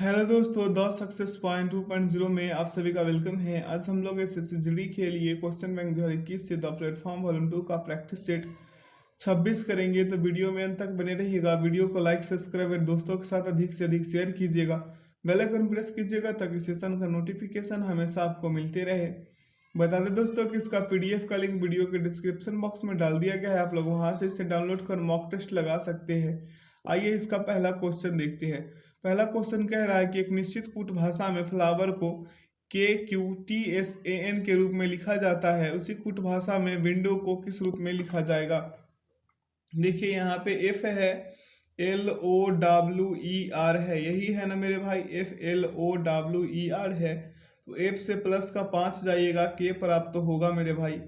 Hello दोस्तों, the success point 2.0 में आप सभी का वेलकम है। आज हम लोग एसएससी के लिए क्वेश्चन बैंक 2021 से द प्लेटफॉर्म वॉल्यूम 2 का प्रैक्टिस सेट 26 करेंगे। तो वीडियो में अंत तक बने रहिएगा। वीडियो को लाइक सब्सक्राइब और दोस्तों के साथ अधिक से अधिक शेयर कीजिएगा। बेल आइकन प्रेस कीजिएगा ताकि सेशन का नोटिफिकेशन हमेशा आपको मिलते रहे। बता दें दोस्तों कि इसका पीडीएफ का लिंक वीडियो के डिस्क्रिप्शन बॉक्स में डाल दिया गया है। आप लोग वहां से इसे डाउनलोड कर मॉक टेस्ट लगा सकते हैं। आइए इसका पहला क्वेश्चन देखते हैं। पहला क्वेश्चन कह रहा है कि एक निश्चित कूट भाषा में फ्लावर को KQTSAN के रूप में लिखा जाता है, उसी कूट भाषा में विंडो को किस रूप में लिखा जाएगा। देखिए यहाँ पे F है, LOWER है, यही है ना मेरे भाई, FLOWER है। तो F से प्लस का 5 जाइएगा, K प्राप्त होगा मेरे भाई।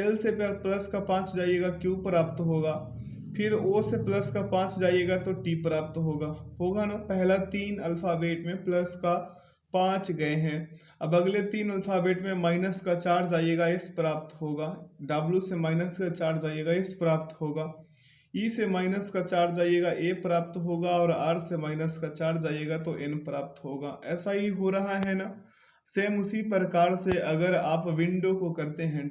L से प्लस का 5 जाइएगा, Q प्राप्त होगा। फिर O से प्लस का 5 जाइएगा तो T प्राप्त होगा ना। पहला 3 अल्फाबेट में प्लस का 5 गए हैं। अब अगले 3 अल्फाबेट में माइनस का 4 जाइएगा, S प्राप्त होगा। W से माइनस का 4 जाइएगा, S प्राप्त होगा। ई से माइनस का 4 जाइएगा, ए प्राप्त होगा। और आर से माइनस का 4 जाइएगा तो एन प्राप्त होगा। ऐसा ही हो रहा है ना। सेम उसी प्रकार से अगर आप विंडो को करते हैं,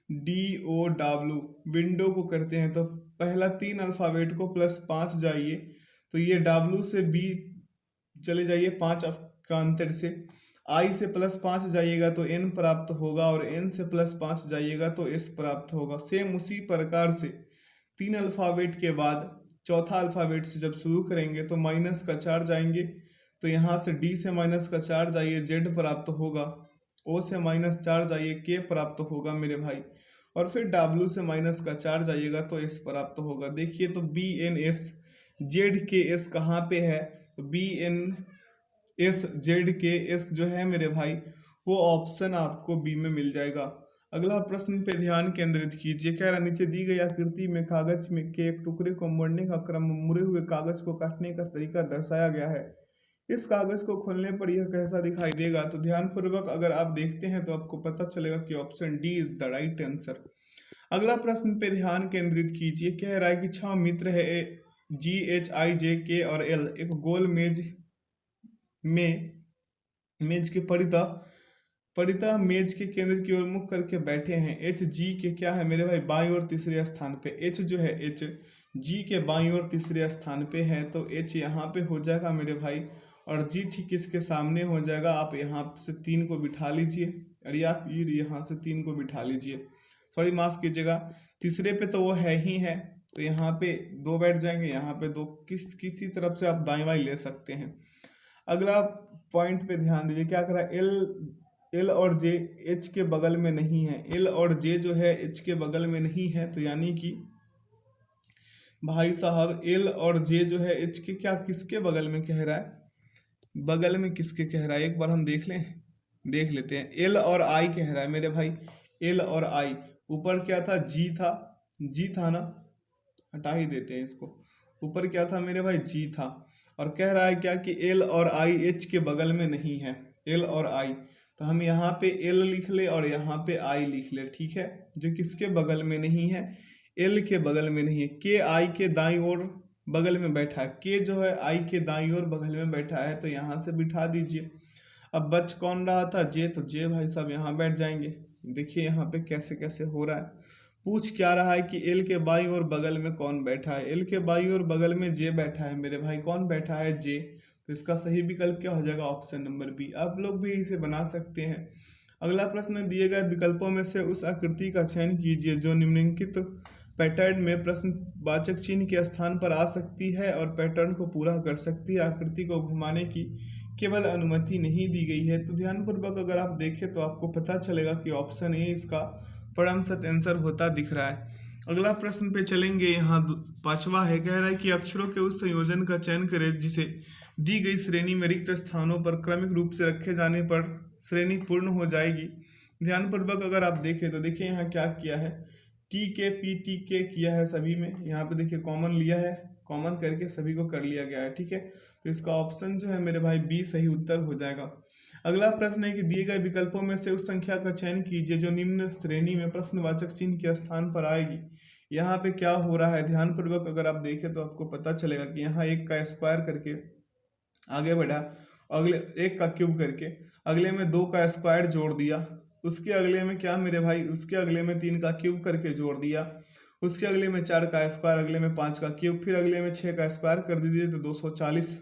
WINDOW, विंडो को करते हैं तो पहला 3 अल्फाबेट को प्लस 5 जाइए तो ये W से B चले जाइए 5 का अंतर से। आई से प्लस 5 जाइएगा तो एन प्राप्त होगा। और एन से प्लस 5 जाइएगा तो एस प्राप्त होगा। सेम उसी प्रकार से 3 अल्फाबेट के बाद चौथा अल्फाबेट से जब शुरू करेंगे तो माइनस का 4 जाएंगे। तो यहाँ से डी से माइनस का 4 जाइए, जेड प्राप्त होगा। ओ से माइनस 4 जाइए, के प्राप्त होगा मेरे भाई। और फिर डब्ल्यू से माइनस का 4 जाइएगा तो एस प्राप्त होगा। देखिए तो BNS ZKS कहाँ पे है। BNS ZKS जो है मेरे भाई, वो ऑप्शन आपको बी में मिल जाएगा। अगला प्रश्न पे ध्यान केंद्रित कीजिए। कह रहा नीचे दी गई आकृति में कागज में के एक टुकड़े को मोड़ने का क्रम, मुड़े हुए कागज को काटने का तरीका दर्शाया गया है। इस कागज को खोलने पर यह कैसा दिखाई देगा। तो ध्यान पूर्वक अगर आप देखते हैं तो आपको पता चलेगा कि option D is the right answer. अगला प्रश्न पे ध्यान केंद्रित कीजिए। कह रहा है कि 6 मित्र है, GHIJK और L एक गोल मेज के परिता मेज के केंद्र की ओर मुख करके बैठे हैं। HG के क्या है मेरे भाई, बाईं ओर तीसरे स्थान पे। H जो है HG के बाईं ओर तीसरे स्थान पे है, तो H यहाँ पे हो जाएगा मेरे भाई। और G ठीक इसके सामने हो जाएगा। आप यहाँ से 3 को बिठा लीजिए, और आप यहाँ से 3 को बिठा लीजिए। सॉरी माफ कीजिएगा, तीसरे पे तो वो है ही है, तो यहाँ पे 2 बैठ जाएंगे, यहाँ पे 2। किसी तरफ से आप दाएं बाएं ले सकते हैं। अगला पॉइंट पे ध्यान दीजिए। क्या करा, एल और जे एच के बगल में नहीं है। एल और जे जो है एच के बगल में नहीं है, तो यानी कि भाई साहब एल और जे जो है एच के क्या किसके बगल में कह रहा है, बगल में किसके कह रहा है, एक बार हम देख लेते हैं। एल और आई कह रहा है मेरे भाई, एल और आई। ऊपर क्या था, जी था ना, हटा ही देते हैं इसको। ऊपर क्या था मेरे भाई, जी था। और कह रहा है क्या कि एल और आई एच के बगल में नहीं है। एल और आई, तो हम यहाँ पे एल लिख ले और यहाँ पे आई लिख ले, ठीक है। जो किसके बगल में नहीं है, एल के बगल में नहीं है। के आई के दाईं ओर बगल में बैठा है। के जो है आई के दाईं ओर बगल में बैठा है, तो यहाँ से बिठा दीजिए। अब बच कौन रहा था, जे, तो जे भाई साहब यहाँ बैठ जाएंगे। देखिए यहाँ पे कैसे कैसे हो रहा है। पूछ क्या रहा है कि एल के बाईं ओर बगल में कौन बैठा है। एल के बाईं ओर बगल में जे बैठा है मेरे भाई। कौन बैठा है, जे। तो इसका सही विकल्प क्या हो जाएगा, ऑप्शन नंबर बी। आप लोग भी इसे बना सकते हैं। अगला प्रश्न, दिए गए विकल्पों में से उस आकृति का चयन कीजिए जो निम्नलिखित पैटर्न में प्रश्नवाचक चिन्ह के स्थान पर आ सकती है और पैटर्न को पूरा कर सकती है। आकृति को घुमाने की केवल अनुमति नहीं दी गई है। तो ध्यानपूर्वक अगर आप देखें तो आपको पता चलेगा कि ऑप्शन ए इसका परम सत्य आंसर होता दिख रहा है। अगला प्रश्न पे चलेंगे। यहाँ 5वां है। कह रहा है कि अक्षरों के उस संयोजन का चयन करें जिसे दी गई श्रेणी में रिक्त स्थानों पर क्रमिक रूप से रखे जाने पर श्रेणी पूर्ण हो जाएगी। ध्यानपूर्वक अगर आप देखें तो देखिए यहाँ क्या किया है, TKPTK किया है सभी में। यहाँ पे देखिए कॉमन लिया है, कॉमन करके सभी को कर लिया गया है, ठीक है। तो इसका ऑप्शन जो है मेरे भाई बी सही उत्तर हो जाएगा। अगला प्रश्न है कि दिए गए विकल्पों में से उस संख्या का चयन कीजिए जो निम्न श्रेणी में प्रश्नवाचक चिन्ह के स्थान पर आएगी। यहाँ पे क्या हो रहा है ध्यानपूर्वक अगर आप देखें तो आपको पता चलेगा कि यहाँ एक का स्क्वायर करके आगे बढ़ा, अगले एक का क्यूब करके अगले में दो का स्क्वायर जोड़ दिया, उसके अगले में क्या मेरे भाई, उसके अगले में तीन का क्यूब करके जोड़ दिया, उसके अगले में चार का स्क्वायर, अगले में पाँच का क्यूब, फिर अगले में छः का स्क्वायर कर दीजिए तो 240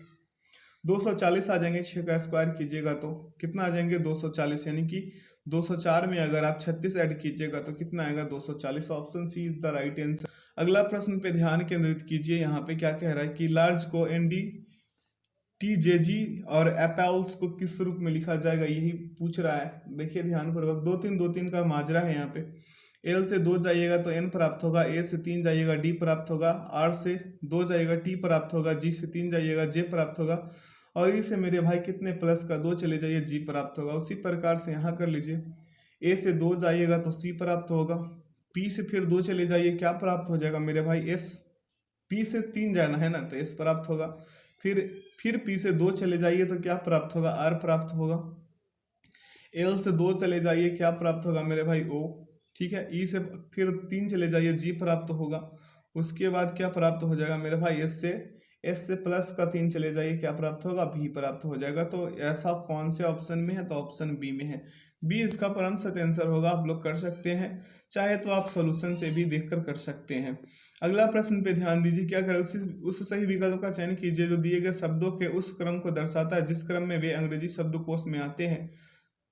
240 आ जाएंगे। 6 का स्क्वायर कीजिएगा तो कितना आ जाएंगे 240, यानी कि 204 में अगर आप 36 ऐड कीजिएगा तो कितना आएगा 240। Option C is the right answer. अगला प्रश्न पे ध्यान केंद्रित कीजिए। यहाँ पे क्या कह रहा है कि लार्ज को एनडी टीजेजी और एपेल्स को किस रूप में लिखा जाएगा, यही पूछ रहा है। देखिए ध्यानपूर्वक, दो तीन का माजरा है यहाँ पे। एल से 2 जाइएगा तो एन प्राप्त होगा, ए से 3 जाइएगा डी प्राप्त होगा, आर से 2 जाइएगा टी प्राप्त होगा, जी से 3 जाइएगा जे प्राप्त होगा, और ई से मेरे भाई कितने प्लस का 2 चले जाइए जी प्राप्त होगा। उसी प्रकार से यहाँ कर लीजिए, ए से 2 जाइएगा तो सी प्राप्त होगा, पी से फिर 2 चले जाइए क्या प्राप्त हो जाएगा मेरे भाई एस, पी से 3 जाना है ना तो एस प्राप्त होगा, फिर पी से 2 चले जाइए तो क्या प्राप्त होगा आर प्राप्त होगा, एल से 2 चले जाइए क्या प्राप्त होगा मेरे भाई ओ, ठीक है। ई से फिर 3 चले जाइए जी प्राप्त होगा, उसके बाद क्या प्राप्त हो जाएगा मेरे भाई एस से प्लस का 3 चले जाइए क्या प्राप्त होगा भी प्राप्त हो जाएगा। तो ऐसा कौन से ऑप्शन में है, तो ऑप्शन बी में है। बी इसका परम सत्य आंसर होगा। आप लोग कर सकते हैं, चाहे तो आप सॉल्यूशन से भी देखकर कर सकते हैं। अगला प्रश्न पे ध्यान दीजिए, क्या करें उस सही विकल्प का चयन कीजिए जो दिए गए शब्दों के उस क्रम को दर्शाता है जिस क्रम में वे अंग्रेजी शब्दकोश में आते हैं।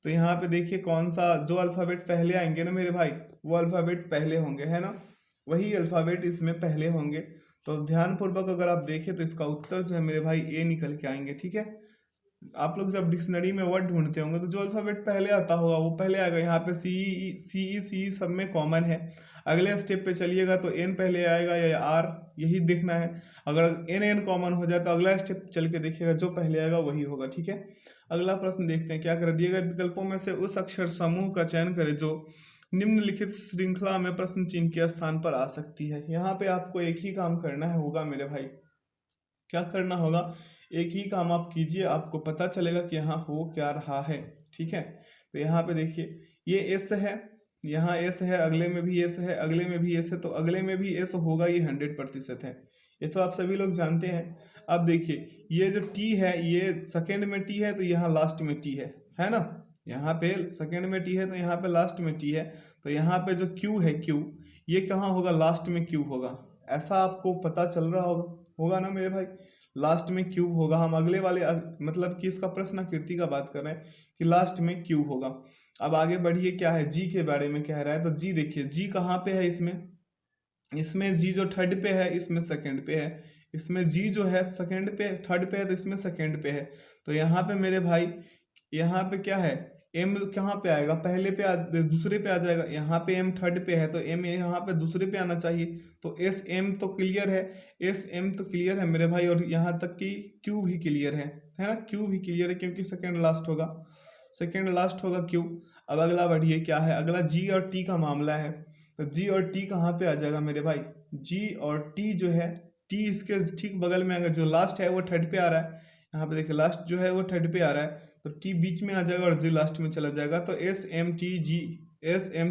तो यहाँ पे देखिए कौन सा, जो अल्फाबेट पहले आएंगे ना मेरे भाई वो अल्फाबेट पहले होंगे, है ना, वही अल्फाबेट इसमें पहले होंगे। तो ध्यानपूर्वक अगर आप देखें तो इसका उत्तर जो है मेरे भाई ए निकल के आएंगे, ठीक है। आप लोग जब डिक्शनरी में वर्ड ढूंढते होंगे तो जो अल्फाबेट पहले आता होगा वो पहले आएगा। यहाँ पे सी सब में कॉमन है। अगले स्टेप पे चलिएगा तो एन पहले आएगा या आर, यही देखना है। अगर एन कॉमन हो जाए तो अगला स्टेप चल के देखिएगा जो पहले आएगा वही होगा, ठीक है। अगला प्रश्न देखते हैं, क्या कर दिए गए विकल्पों में से उस अक्षर समूह का चयन करें जो निम्नलिखित श्रृंखला में प्रश्न चिन्ह के स्थान पर आ सकती है। यहाँ पे आपको एक ही काम करना है होगा मेरे भाई, क्या करना होगा, एक ही काम आप कीजिए, आपको पता चलेगा कि यहाँ हो क्या रहा है, ठीक है। तो यहाँ पे देखिए ये एस है, यहाँ एस है, अगले में भी एस है, अगले में भी एस है, तो अगले में भी एस होगा, ये 100% है, ये तो आप सभी लोग जानते हैं। अब देखिए ये जो टी है ये सेकेंड में टी है तो यहाँ लास्ट में टी है ना, यहाँ पे सेकेंड में टी है तो यहाँ पे लास्ट में टी है। तो यहाँ पे जो क्यू है, क्यू ये कहाँ होगा, लास्ट में क्यू होगा, ऐसा आपको पता चल रहा होगा ना मेरे भाई, लास्ट में क्यूब होगा। हम अगले वाले मतलब कि इसका प्रश्नाकृति का बात कर रहे हैं कि लास्ट में क्यूब होगा। अब आगे बढ़िए, क्या है जी के बारे में कह रहा है, तो जी देखिए जी कहाँ पे है, इसमें जी जो थर्ड पे है इसमें सेकंड पे है, इसमें जी जो है सेकंड पे थर्ड पे है तो इसमें सेकंड पे है। तो यहाँ पे मेरे भाई यहाँ पे क्या है, एम कहाँ पे आएगा, पहले पे दूसरे पे आ जाएगा, यहाँ पे एम थर्ड पे है तो एम यहाँ पे दूसरे पे आना चाहिए। तो एस एम तो क्लियर है, एस एम तो क्लियर है मेरे भाई, और यहाँ तक कि क्यू भी क्लियर है ना, क्यू भी क्लियर है क्योंकि सेकंड लास्ट होगा क्यू। अब अगला बढ़िए, क्या है अगला, जी और टी का मामला है। तो जी और टी कहाँ पे आ जाएगा मेरे भाई, जी और टी जो है, टी इसके ठीक बगल में, अगर जो लास्ट है वो थर्ड पे आ रहा है, यहाँ पे देखिए लास्ट जो है वो थर्ड पे आ रहा है तो टी बीच में आ जाएगा और जी लास्ट में चला जाएगा। तो एस एम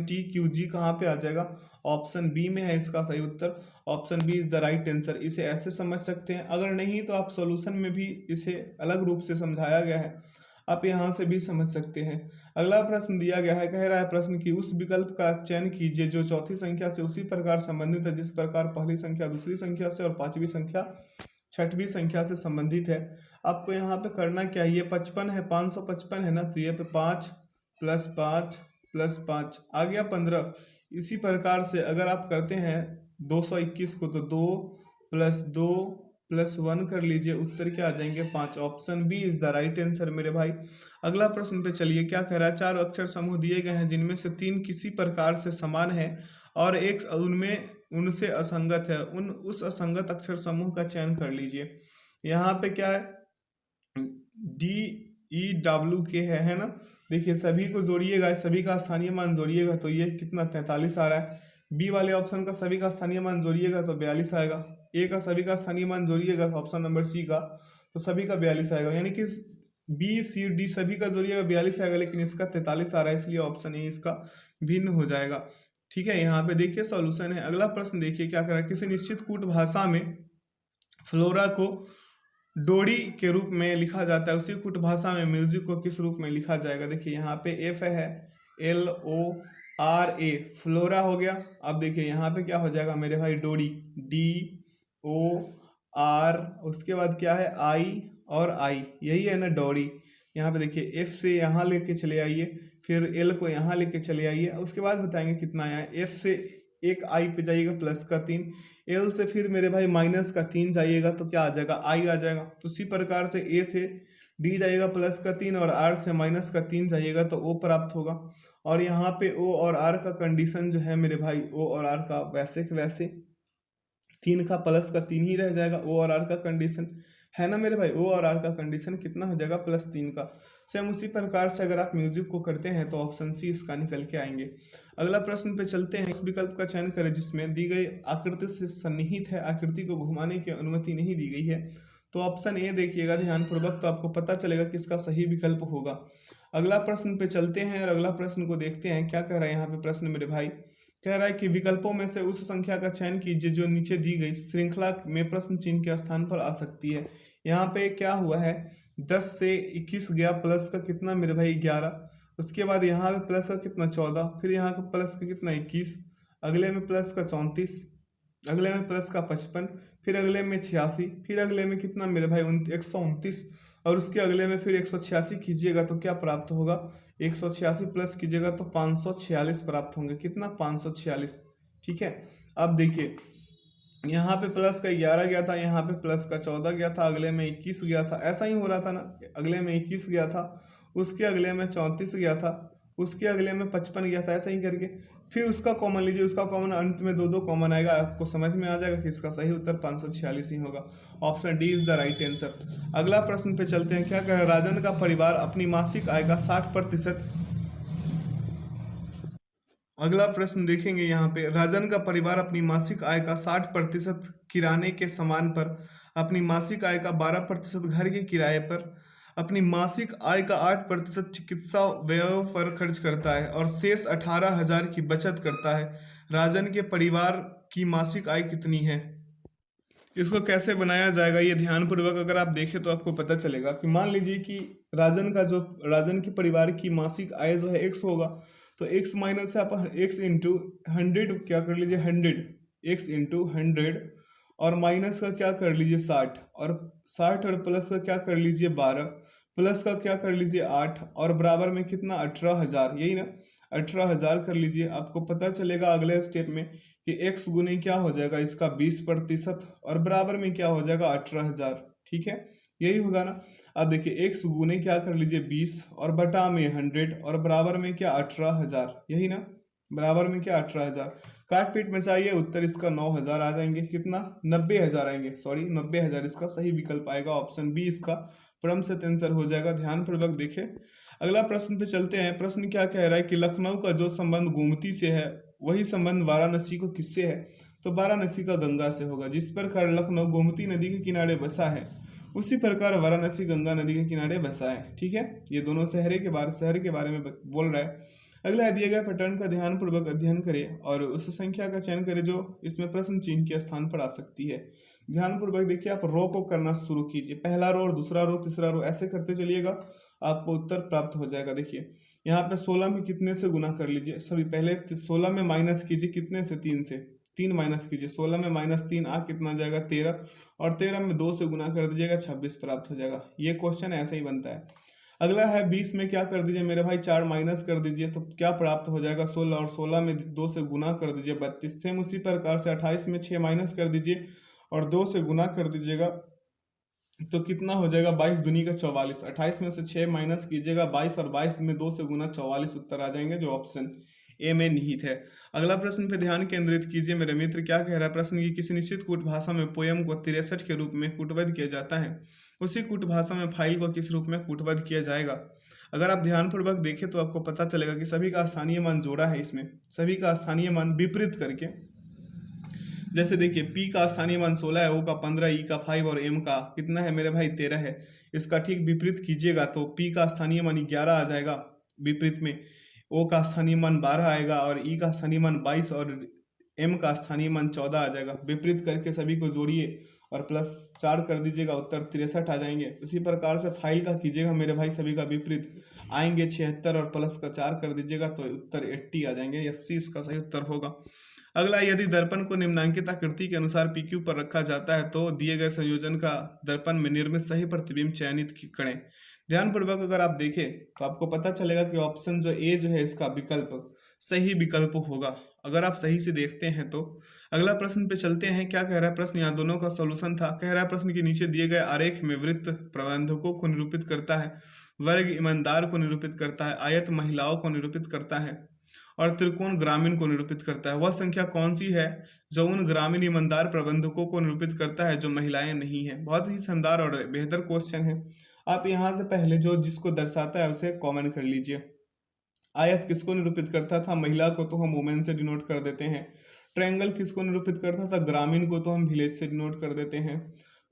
टी क्यू जी कहाँ पे आ जाएगा, ऑप्शन बी में है इसका सही उत्तर। Option B is the right answer. इसे ऐसे समझ सकते हैं, अगर नहीं तो आप सॉल्यूशन में भी इसे अलग रूप से समझाया गया है, आप यहाँ से भी समझ सकते हैं। अगला प्रश्न दिया गया है, कह रहा है प्रश्न की उस विकल्प का चयन कीजिए जो चौथी संख्या से उसी प्रकार संबंधित है जिस प्रकार पहली संख्या दूसरी संख्या से और पांचवी संख्या छठवीं संख्या से संबंधित है। आपको यहाँ पे करना क्या है, ये 55 है, 555 है ना, तो ये पे 5 + 5 + 5 आ गया 15। इसी प्रकार से अगर आप करते हैं 221 को तो 2 + 2 + 1 कर लीजिए, उत्तर क्या आ जाएंगे 5। Option B is the right answer मेरे भाई। अगला प्रश्न पे चलिए, क्या कह रहा है, 4 अक्षर समूह दिए गए हैं जिनमें से 3 किसी प्रकार से समान है और एक उनमें उनसे असंगत है, उस असंगत अक्षर समूह का चयन कर लीजिए। यहाँ पे क्या है, DEWK है ना। देखिए सभी को जोड़िएगा, सभी का स्थानीय मान जोड़िएगा तो ये कितना 43 आ रहा है। बी वाले ऑप्शन का सभी का स्थानीय मान जोड़िएगा तो 42 आएगा। ए का सभी का स्थानीय मान जोड़िएगा ऑप्शन नंबर सी का तो सभी का 42 आएगा, यानी कि बी सी डी सभी का जोड़िएगा 42 आएगा, लेकिन इसका 43 आ रहा है, इसलिए ऑप्शन ए इसका भिन्न हो जाएगा, ठीक है, यहाँ पे देखिए सॉल्यूशन है। अगला प्रश्न देखिए क्या कर रहा है, किसी निश्चित कूट भाषा में फ्लोरा को डोरी के रूप में लिखा जाता है, उसी कूट भाषा में म्यूजिक को किस रूप में लिखा जाएगा। देखिए यहाँ पे एफ है, LORA, फ्लोरा हो गया। अब देखिए यहाँ पे क्या हो जाएगा मेरे भाई, डोरी, DOR, उसके बाद क्या है आई और आई, यही है ना डोरी। यहाँ पे देखिए एफ से यहाँ लेके चले आइए, फिर एल को यहाँ लेके चले आइए, उसके बाद बताएंगे कितना आया। एफ से एक आई पे जाइएगा प्लस का 3, एल से फिर मेरे भाई माइनस का 3 जाइएगा तो क्या आ जाएगा, आई आ जाएगा। उसी प्रकार से ए से डी जाइएगा प्लस का 3 और आर से माइनस का 3 जाइएगा तो ओ प्राप्त होगा। और यहाँ पे ओ और आर का कंडीशन जो है मेरे भाई, ओ और आर का वैसे के वैसे 3 का प्लस का 3 ही रह जाएगा, ओ और आर का कंडीशन है ना मेरे भाई, ओ और आर का कंडीशन कितना हो जाएगा, +3 का। सेम उसी प्रकार से अगर आप म्यूजिक को करते हैं तो ऑप्शन सी इसका निकल के आएंगे। अगला प्रश्न पे चलते हैं। उस विकल्प का चयन करें जिसमें दी गई आकृति से सन्निहित है, आकृति को घुमाने की अनुमति नहीं दी गई है। तो ऑप्शन ए देखिएगा ध्यानपूर्वक, तो आपको पता चलेगा कि इसका सही विकल्प होगा। अगला प्रश्न पे चलते हैं और अगला प्रश्न को देखते हैं क्या कह रहा है यहाँ पे प्रश्न मेरे भाई। कह रहा है कि विकल्पों में से उस संख्या का चयन कीजिए जो नीचे दी गई श्रृंखला में प्रश्न चिन्ह के स्थान पर आ सकती है। यहाँ पे क्या हुआ है, 10 से 21 गया, प्लस का कितना मेरे भाई 11, उसके बाद यहाँ पे प्लस का कितना 14, फिर यहाँ का प्लस का कितना 21, अगले में प्लस का 34, अगले में प्लस का 55, फिर अगले में 86, फिर अगले में कितना मेरे भाई 129, और उसके अगले में फिर 186 कीजिएगा तो क्या प्राप्त होगा, 186 प्लस कीजिएगा तो 546 प्राप्त होंगे। कितना, 546। ठीक है, अब देखिए यहाँ पे प्लस का 11 गया था, यहाँ पे प्लस का 14 गया था, अगले में 21 गया था, ऐसा ही हो रहा था ना। अगले में 21 गया था, उसके अगले में 34 गया था, उसके अगले में 55 गया था, ऐसा ही करके फिर उसका कॉमन लीजिए, उसका कॉमन अंत में दो कॉमन आएगा, आपको समझ में आ जाएगा कि इसका सही उत्तर 546 ही होगा। Option D is the right answer. अगला प्रश्न पे चलते हैं। क्या कह रहा है, राजन का परिवार अपनी मासिक आय का 60%, अगला प्रश्न देखेंगे यहाँ पे, राजन का परिवार अपनी मासिक आय का 60% किराने के सामान पर, अपनी मासिक आय का 12% घर के किराए पर, अपनी मासिक आय का 8% चिकित्सा व्यय पर खर्च करता है और शेष 18,000 की बचत करता है। राजन के परिवार की मासिक आय कितनी है। इसको कैसे बनाया जाएगा ये ध्यानपूर्वक अगर आप देखें तो आपको पता चलेगा कि मान लीजिए कि राजन के परिवार की मासिक आय जो है x होगा, तो x माइनस से आप x इंटू 100 क्या कर लीजिए 100, x इंटू 100, और माइनस का क्या कर लीजिए 60, और 60 और प्लस का क्या कर लीजिए 12, प्लस का क्या कर लीजिए 8, और बराबर में कितना 18,000, यही ना 18,000 कर लीजिए। आपको पता चलेगा अगले स्टेप में कि x गुने क्या हो जाएगा इसका 20% और बराबर में क्या हो जाएगा 18,000। ठीक है, यही होगा ना। अब देखिए x गुने क्या कर लीजिए 20 और बटा में 100 और बराबर में क्या 18,000, यही ना, बराबर में क्या 18,000। काट पीट में चाहिए उत्तर इसका 9,000 आ जाएंगे, कितना 90,000 आएंगे, सॉरी 90,000 इसका सही विकल्प आएगा। ऑप्शन बी इसका परम सत्य आंसर हो जाएगा। ध्यानपूर्वक देखें। अगला प्रश्न पे चलते हैं। प्रश्न क्या कह रहा है कि लखनऊ का जो संबंध गोमती से है वही संबंध वाराणसी को किससे है। तो वाराणसी का गंगा से होगा। जिस प्रकार लखनऊ गोमती नदी के किनारे बसा है उसी प्रकार वाराणसी गंगा नदी के किनारे बसा है। ठीक है, ये दोनों शहर के बारे में बोल रहा है। अगला दिए गए पैटर्न का ध्यानपूर्वक अध्ययन करें और उस संख्या का चयन करें जो इसमें प्रश्न चिन्ह के स्थान पर आ सकती है। ध्यानपूर्वक देखिए, आप रो को करना शुरू कीजिए, पहला रो और दूसरा रो तीसरा रो ऐसे करते चलिएगा, आपको उत्तर प्राप्त हो जाएगा। देखिए यहाँ पे 16 में कितने से गुना कर लीजिए, सभी पहले 16 में माइनस कीजिए, कितने से 3 से, 3 माइनस कीजिए, 16 में -3 आ कितना जाएगा 13, और 13 में 2 से गुना कर दीजिएगा 26 प्राप्त हो जाएगा। ये क्वेश्चन ऐसे ही बनता है। अगला है 20 में क्या कर दीजिए मेरे भाई 4 माइनस कर दीजिए तो क्या प्राप्त हो जाएगा 16, और 16 में 2 से गुना कर दीजिए 32। सेम उसी प्रकार से 28 में 6 माइनस कर दीजिए और 2 से गुना कर दीजिएगा तो कितना हो जाएगा 22 दूनी का 44। 28 में से 6 माइनस कीजिएगा 22 और 22 में 2 से गुना 44 उत्तर आ जाएंगे जो ऑप्शन ए में निहित है। अगला प्रश्न पे ध्यान केंद्रित कीजिए मेरे मित्र। क्या कह रहा है प्रश्न की किसी निश्चित कूट भाषा में पोयम को 63 के रूप में कूटबद्ध किया जाता है, उसी कूट भाषा में फाइल को किस रूप में कूटबद्ध किया जाएगा। अगर आप ध्यानपूर्वक देखें तो आपको पता चलेगा कि सभी का स्थानीय मान जोड़ा है, इसमें सभी का स्थानीय मान विपरीत करके। जैसे देखिए P का स्थानीय मान 16 है, O का 15, E का 5 और M का कितना है मेरे भाई 13 है। इसका ठीक विपरीत कीजिएगा तो P का स्थानीय मान 11 आ जाएगा विपरीत में, ओ का स्थानीय मान 12 आएगा और ई का स्थानीय मान 22 और एम का स्थानीय मान 14 आ जाएगा। विपरीत करके सभी को जोड़िए और +4 कर दीजिएगा, उत्तर 63 आ जाएंगे। उसी प्रकार से फाइल का कीजिएगा मेरे भाई, सभी का विपरीत आएंगे 76 और +4 कर दीजिएगा तो उत्तर 80 आ जाएंगे। 80 इसका सही उत्तर होगा। अगला, यदि दर्पण को निम्नांकित आकृति के अनुसार PQ पर रखा जाता है तो दिए गए संयोजन का दर्पण में निर्मित सही प्रतिबिंब चयनित करें। ध्यानपूर्वक अगर आप देखें तो आपको पता चलेगा कि ऑप्शन जो ए जो है इसका विकल्प सही विकल्प होगा, अगर आप सही से देखते हैं तो। अगला प्रश्न पे चलते हैं। क्या कह रहा है प्रश्न? यहाँ दोनों का सॉल्यूशन था। कह रहा है प्रश्न के नीचे दिए गए आरेख में वृत्त प्रबंधकों को निरूपित करता है, वर्ग ईमानदार को निरूपित करता है, आयत महिलाओं को निरूपित करता है और त्रिकोण ग्रामीण को निरूपित करता है। वह संख्या कौन सी है जो उन ग्रामीण ईमानदार प्रबंधकों को निरूपित करता है जो महिलाएं नहीं है? बहुत ही शानदार और बेहतर क्वेश्चन है। आप यहाँ से पहले जो जिसको दर्शाता है उसे कॉमेंट कर लीजिए। आयत किसको निरूपित करता था? महिला को तो हम वुमेन से डिनोट कर देते हैं। ट्रायंगल किसको निरूपित करता था? ग्रामीण को तो हम विलेज से डिनोट कर देते हैं।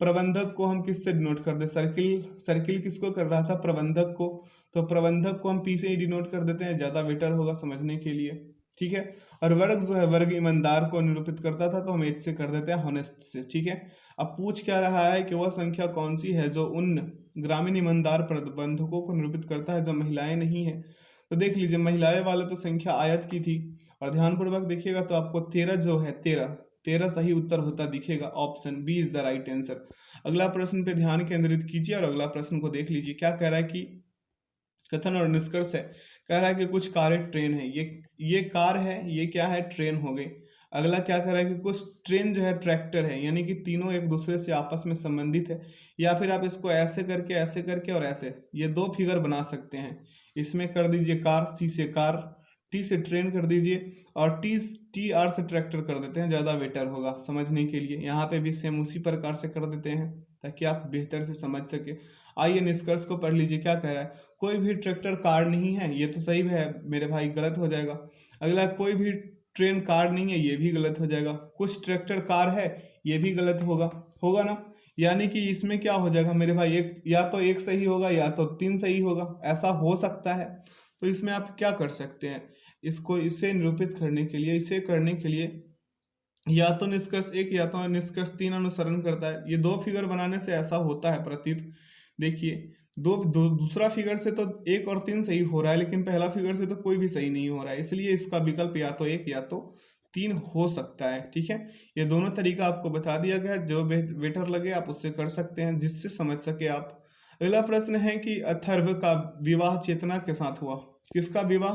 प्रबंधक को हम किससे डिनोट कर दे? सर्किल किसको कर रहा था? प्रबंधक को, तो प्रबंधक को हम पी से ही डिनोट कर देते हैं, ज्यादा बेटर होगा समझने के लिए। ठीक है। और वर्ग जो है, वर्ग ईमानदार को निरूपित करता था तो हम एच से कर देते हैं, हॉनेस्ट से। ठीक है। अब पूछ क्या रहा है कि वह संख्या कौन सी है जो उन ग्रामीण ईमानदार प्रबंधकों को निरूपित करता है जो महिलाएं नहीं है। तो देख लीजिए, महिलाएं वाले तो संख्या आयत की थी और ध्यानपूर्वक देखिएगा तो आपको 13 जो है 13 सही उत्तर होता दिखेगा। Option B is the right answer. अगला प्रश्न पे ध्यान केंद्रित कीजिए और अगला प्रश्न को देख लीजिए। क्या कह रहा है कि कथन और निष्कर्ष है। कह रहा है कि कुछ कारें ट्रेन है, ये कार है, ये क्या है? ट्रेन हो गई। अगला क्या कह रहा है कि कुछ ट्रेन जो है ट्रैक्टर है, यानी कि तीनों एक दूसरे से आपस में संबंधित है। या फिर आप इसको ऐसे करके और ऐसे, ये दो फिगर बना सकते हैं। इसमें कर दीजिए कार, सी से कार, टी से ट्रेन कर दीजिए और टी आर से ट्रैक्टर कर देते हैं, ज़्यादा बेटर होगा समझने के लिए। यहाँ पे भी सेम उसी प्रकार से कर देते हैं ताकि आप बेहतर से समझ सके। आइए निष्कर्ष को पढ़ लीजिए। क्या कह रहा है? कोई भी ट्रैक्टर कार नहीं है, ये तो सही है मेरे भाई, गलत हो जाएगा। अगला, कोई भी ट्रेन कार नहीं है, ये भी गलत हो जाएगा। कुछ ट्रैक्टर कार है, ये भी गलत होगा ना। यानी कि इसमें क्या हो जाएगा मेरे भाई, या तो एक सही होगा या तो 3 सही होगा, ऐसा हो सकता है। तो इसमें आप क्या कर सकते हैं, इसे निरूपित करने के लिए, इसे करने के लिए या तो निष्कर्ष 1 या तो निष्कर्ष 3 अनुसरण करता है। ये दो फिगर बनाने से ऐसा होता है प्रतीत। देखिए, दूसरा फिगर से तो 1 और 3 सही हो रहा है, लेकिन पहला फिगर से तो कोई भी सही नहीं हो रहा है, इसलिए इसका विकल्प या तो 1 या तो 3 हो सकता है। ठीक है। ये दोनों तरीका आपको बता दिया गया है, जो बेटर लगे आप उससे कर सकते हैं, जिससे समझ सके आप। अगला प्रश्न है कि अथर्व का विवाह चेतना के साथ हुआ। किसका विवाह?